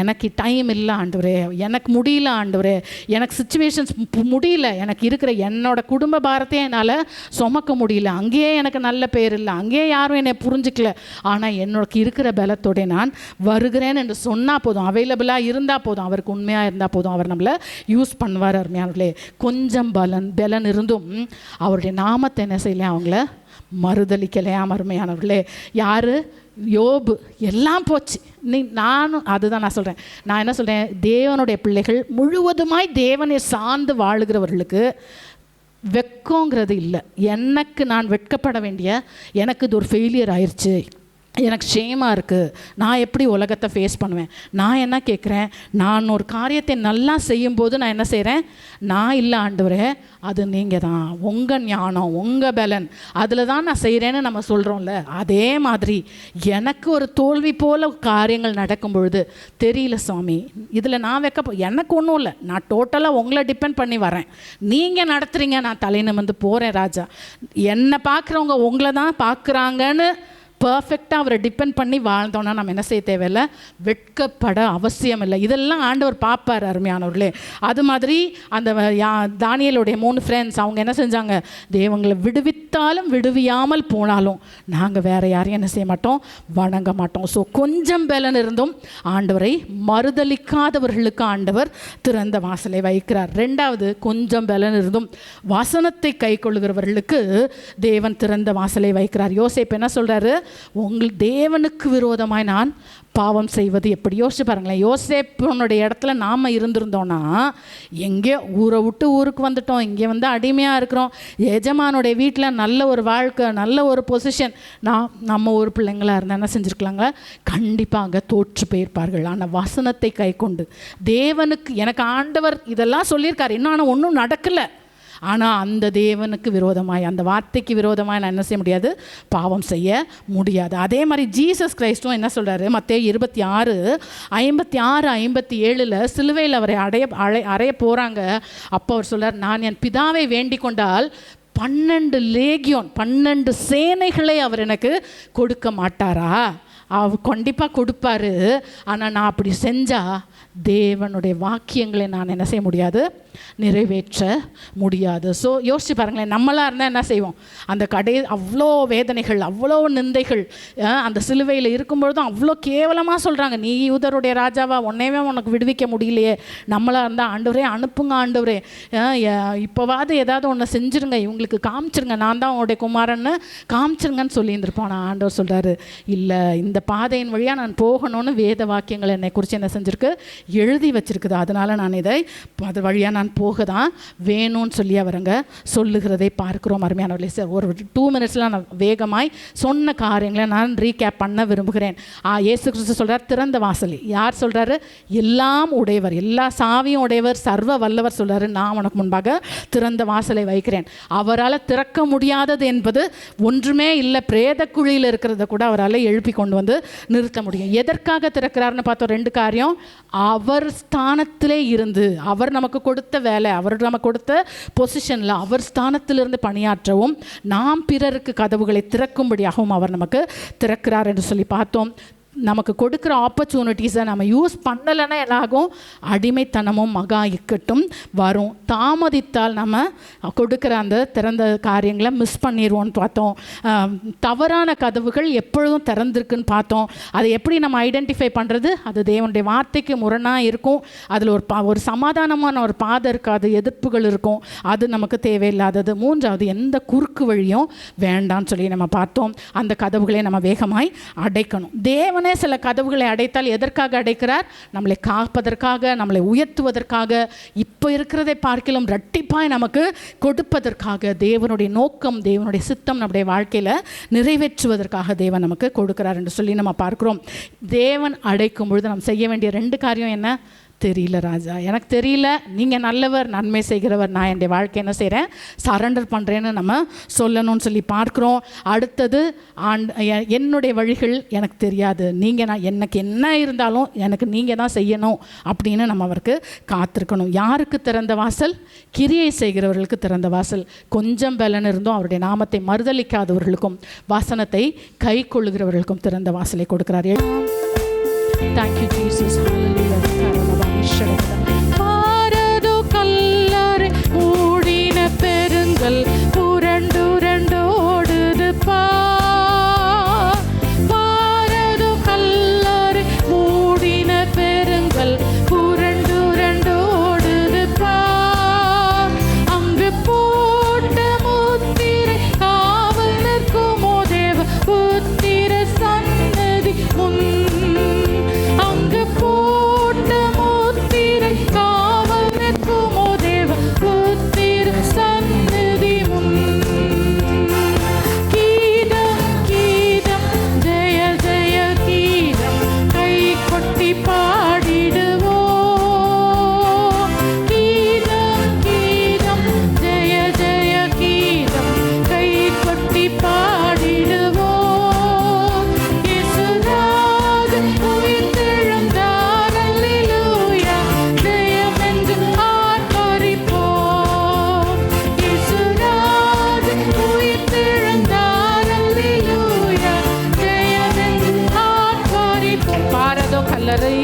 எனக்கு டைம் இல்லை ஆண்டவரே, எனக்கு முடியல ஆண்டவரே, எனக்கு சிச்சுவேஷன்ஸ் முடியல, எனக்கு இருக்கிற என்னோட குடும்ப பாரத்தையே என்னால் சுமக்க முடியல, அங்கேயே எனக்கு நல்ல பேர் இல்லை, அங்கேயே யாரும் என்னை புரிஞ்சிக்கல, ஆனால் என்னோட இருக்கிற பலத்தோட நான் வருகிறேன் என்று சொன்னால் போதும், அவைலபிளாக இருந்தால் போதும், அவருக்கு உண்மையாக இருந்தால் போதும், அவர் நம்மளை யூஸ் பண்ணுவார். அருமையானவர்களே, கொஞ்சம் பலன் இருந்தும் அவருடைய நாமத்தை என்ன செய்யலையா? அவங்கள மறுதளிக்கலையாம். அருமையானவர்களே, யார்? யோபு. எல்லாம் போச்சு. நானும் அதுதான் நான் சொல்கிறேன். நான் என்ன சொல்கிறேன்? தேவனுடைய பிள்ளைகள் முழுவதுமாய் தேவனை சார்ந்து வாழுகிறவர்களுக்கு வெட்கங்கிறது இல்லை. எனக்கு நான் வெட்கப்பட வேண்டிய, எனக்கு இது ஒரு ஃபெயிலியர் ஆயிடுச்சு, எனக்கு ஷேமாக இருக்குது, நான் எப்படி உலகத்தை ஃபேஸ் பண்ணுவேன்? நான் என்ன கேட்குறேன்? நான் ஒரு காரியத்தை நல்லா செய்யும்போது நான் என்ன செய்கிறேன்? நான் இல்லை ஆண்டவரே, அது நீங்கள் தான், உங்கள் ஞானம், உங்கள் பலன், அதில் தான் நான் செய்கிறேன்னு நம்ம சொல்கிறோம்ல. அதே மாதிரி எனக்கு ஒரு தோல்வி போல் காரியங்கள் நடக்கும் பொழுது, தெரியல சுவாமி, இதில் நான் எனக்கு ஒன்றும் இல்லை, நான் டோட்டலாக உங்களை டிபெண்ட் பண்ணி வரேன், நீங்கள் நடத்துகிறீங்க, நான் தலை நிமிர்ந்து போகிறேன் ராஜா. என்னை பார்க்குறவங்க உங்களை தான் பார்க்குறாங்கன்னு பர்ஃபெக்டாக அவரை டிபெண்ட் பண்ணி வாழ்ந்தோன்னா நம்ம என்ன செய்ய தேவையில்லை? வெட்கப்பட அவசியம் இல்லை. இதெல்லாம் ஆண்டவர் பார்ப்பார். அருமையானவர்களே, அது மாதிரி அந்த தானியேலுடைய 3 ஃப்ரெண்ட்ஸ் அவங்க என்ன செஞ்சாங்க? தேவங்களை விடுவித்தாலும் விடுவியாமல் போனாலும் நாங்கள் வேறு யாரையும் என்ன செய்ய மாட்டோம்? வணங்க மாட்டோம். ஸோ கொஞ்சம் பலன் இருந்தும் ஆண்டவரை மறுதளிக்காதவர்களுக்கு ஆண்டவர் திறந்த வாசலை வைக்கிறார். 2வது, கொஞ்சம் பலன் இருந்தும் வசனத்தை கை கொள்ளுகிறவர்களுக்கு தேவன் திறந்த வாசலை வைக்கிறார். யோசேப்பு என்ன சொல்கிறாரு? உங்கள் தேவனுக்கு விரோதமாய் நான் பாவம் செய்வது எப்படி? யோசிச்சு பாருங்களேன். யோசேப்புனுடைய இடத்துல நாம் இருந்திருந்தோன்னா, எங்கே ஊரை விட்டு ஊருக்கு வந்துட்டோம், இங்கே வந்து அடிமையாக இருக்கிறோம், எஜமானுடைய வீட்டில் நல்ல ஒரு வாழ்க்கை, நல்ல ஒரு பொசிஷன், நம்ம ஒரு பிள்ளைங்களாக இருந்தால் என்ன செஞ்சுருக்கலாங்க? கண்டிப்பாக தோற்று போயிருப்பார்கள். ஆனால் வசனத்தை கை கொண்டு தேவனுக்கு, எனக்கு ஆண்டவர் இதெல்லாம் சொல்லியிருக்காரு, இன்னும் ஆனால் ஒன்றும் நடக்கலை, ஆனால் அந்த தேவனுக்கு விரோதமாய், அந்த வார்த்தைக்கு விரோதமாய் நான் என்ன செய்ய முடியாது? பாவம் செய்ய முடியாது. அதே மாதிரி ஜீசஸ் கிரைஸ்டும் என்ன சொல்கிறாரு? மத்தேயு 26:56-57 சிலுவையில் அவரை அறைய போகிறாங்க. அப்போ அவர் சொல்கிறார், நான் என் பிதாவை வேண்டிக் கொண்டால் 12 லேகியோன் 12 சேனைகளை அவர் எனக்கு கொடுக்க மாட்டாரா? அவர் கண்டிப்பாக கொடுப்பாரு. ஆனால் நான் அப்படி செஞ்சால் தேவனுடைய வாக்கியங்களை நான் என்ன செய்ய முடியாது? நிறைவேற்ற முடியாது. ஸோ யோசிச்சு பாருங்களேன், நம்மளாக இருந்தால் என்ன செய்வோம்? அந்த அவ்வளோ வேதனைகள், அவ்வளோ நிந்தைகள், அந்த சிலுவையில் இருக்கும்பொழுதும் அவ்வளோ கேவலமாக சொல்கிறாங்க, நீ யூதருடைய ராஜாவா, உன்னையவே உனக்கு விடுவிக்க முடியலையே. நம்மளாக இருந்தால் ஆண்டவரே அனுப்புங்க, ஆண்டவரே இப்போவாது ஏதாவது ஒன்று செஞ்சுருங்க, இவங்களுக்கு காமிச்சிருங்க, நான் தான் உங்களுடைய குமாரன்னு காமிச்சிருங்கன்னு சொல்லியிருந்திருப்போம். நான் ஆண்டவர் சொல்கிறாரு, இல்லை, இந்த பாதையின் வழியாக நான் போகணும்னு வேத வாக்கியங்கள் என்னை குறித்து என்ன செஞ்சுருக்கு? எழுதி வச்சிருக்குது. அதனால் நான் இதை அது வழியாக நான் நான் போக தான் வேணும்னு சொல்லி அவருங்க சொல்லுகிறதை பார்க்கிறோம். அருமையானவர்களே, சார் ஒரு 2 மினிட்ஸில் நான் வேகமாய் சொன்ன காரியங்களை நான் ரீகேப் பண்ண விரும்புகிறேன். இயேசு கிறிஸ்து சொல்கிறார், திறந்த வாசல். யார் சொல்கிறாரு? எல்லாம் உடையவர், எல்லா சாவியும் உடையவர், சர்வ வல்லவர் சொல்கிறாரு, நான் உனக்கு முன்பாக திறந்த வாசலை வைக்கிறேன். அவரால் திறக்க முடியாதது என்பது ஒன்றுமே இல்லை. பிரேத குழியில் இருக்கிறத கூட அவரால் எழுப்பி கொண்டு வந்து நிறுத்த முடியும். எதற்காக திறக்கிறாருன்னு பார்த்தோம். 2 காரியம். அவர் ஸ்தானத்திலே இருந்து, அவர் நமக்கு கொடுத்த வேலை, அவர் நமக்கு கொடுத்த பொசிஷனில், அவர் ஸ்தானத்திலிருந்து பணியாற்றவும், நாம் பிறருக்கு கதவுகளை திறக்கும்படியாகவும் அவர் நமக்கு திறக்கிறார் என்று சொல்லி பார்த்தோம். நமக்கு கொடுக்குற ஆப்பர்ச்சுனிட்டிஸை நம்ம யூஸ் பண்ணலைன்னா என்னாகும்? அடிமைத்தனமும் மகா இக்கட்டும் வரும். தாமதித்தால் நம்ம கொடுக்குற அந்த திறந்த காரியங்களை மிஸ் பண்ணிடுவோன்னு பார்த்தோம். தவறான கதவுகள் எப்பொழுதும் திறந்திருக்குன்னு பார்த்தோம். அதை எப்படி நம்ம ஐடென்டிஃபை பண்ணுறது? அது தேவனுடைய வார்த்தைக்கு முரணாக இருக்கும். அதில் ஒரு சமாதானமான ஒரு பாதை இருக்காது, எதிர்ப்புகள் இருக்கும். அது நமக்கு தேவையில்லாதது. 3வது, எந்த குறுக்கு வழியும் வேண்டான்னு சொல்லி நம்ம பார்த்தோம். அந்த கதவுகளை நம்ம வேகமாய் அடைக்கணும். தேவனை சில கதவுகளை அடைத்தால் எதற்காக அடைக்கிறார்? நம்மளை காப்பதற்காக, நம்மளை உயர்த்துவதற்காக, இப்போ இருக்கிறதை பார்க்கிலும் இரட்டிப்பாய் நமக்கு கொடுப்பதற்காக. தேவனுடைய நோக்கம், தேவனுடைய சித்தம் நம்முடைய வாழ்க்கையில் நிறைவேற்றுவதற்காக தேவன் நமக்கு கொடுக்கிறார் என்று சொல்லி நம்ம பார்க்கிறோம். தேவன் அடைக்கும் பொழுது நம்ம செய்ய வேண்டிய 2 காரியம் என்ன? தெரியல ராஜா, எனக்கு தெரியல, நீங்கள் நல்லவர், நன்மை செய்கிறவர், நான் என்னுடைய வாழ்க்கை என்ன செய்கிறேன்? சரண்டர் பண்ணுறேன்னு நம்ம சொல்லணும்னு சொல்லி பார்க்குறோம். அடுத்தது, என்னுடைய வழிகள் எனக்கு தெரியாது, எனக்கு என்ன இருந்தாலும் எனக்கு நீங்கள் தான் செய்யணும் அப்படின்னு நம்ம அவருக்கு காத்திருக்கணும். யாருக்கு திறந்த வாசல்? கிரியை செய்கிறவர்களுக்கு திறந்த வாசல். கொஞ்சம் பலன் இருந்தும் அவருடைய நாமத்தை மறுதலிக்காதவர்களுக்கும் வசனத்தை கை கொள்ளுகிறவர்களுக்கும் திறந்த வாசலை கொடுக்கிறார். Thank you, Jesus. Hallelujah. பாரதோ கல்லறை மூடின பெருங்கல் புரண்டுரண்டோடுது பாரதோ கல்லறை மூடின பெருங்கல் புரண்டுரண்டோடுது அங்கு போட்ட முத்திரை காவல் நிற்குமோ தேவ புத்திர சன்னதி முன். அங்கு போட்ட முத்திரை காவல் நிற்குமோ தேவ புத்திர சன்னதி முன். கீதம் கீதம் ஜெய ஜெய கீதம் கை கொட்டி பாடிடுவோம். கீதம் கீதம் ஜெய ஜெய கீதம் கை கொட்டி பாடிடுவோம். இயேசுராஜன் உயிர்த்தெழுந்தார், அல்லேலூயா, ஜெயம் என்று ஆர்ப்பரிப்போம். இயேசுராஜன் உயிர்த்தெழுந்தார், அல்லேலூயா, ஜெயம் என்று ஆர்ப்பரிப்போம். பாரதோ கல்லறை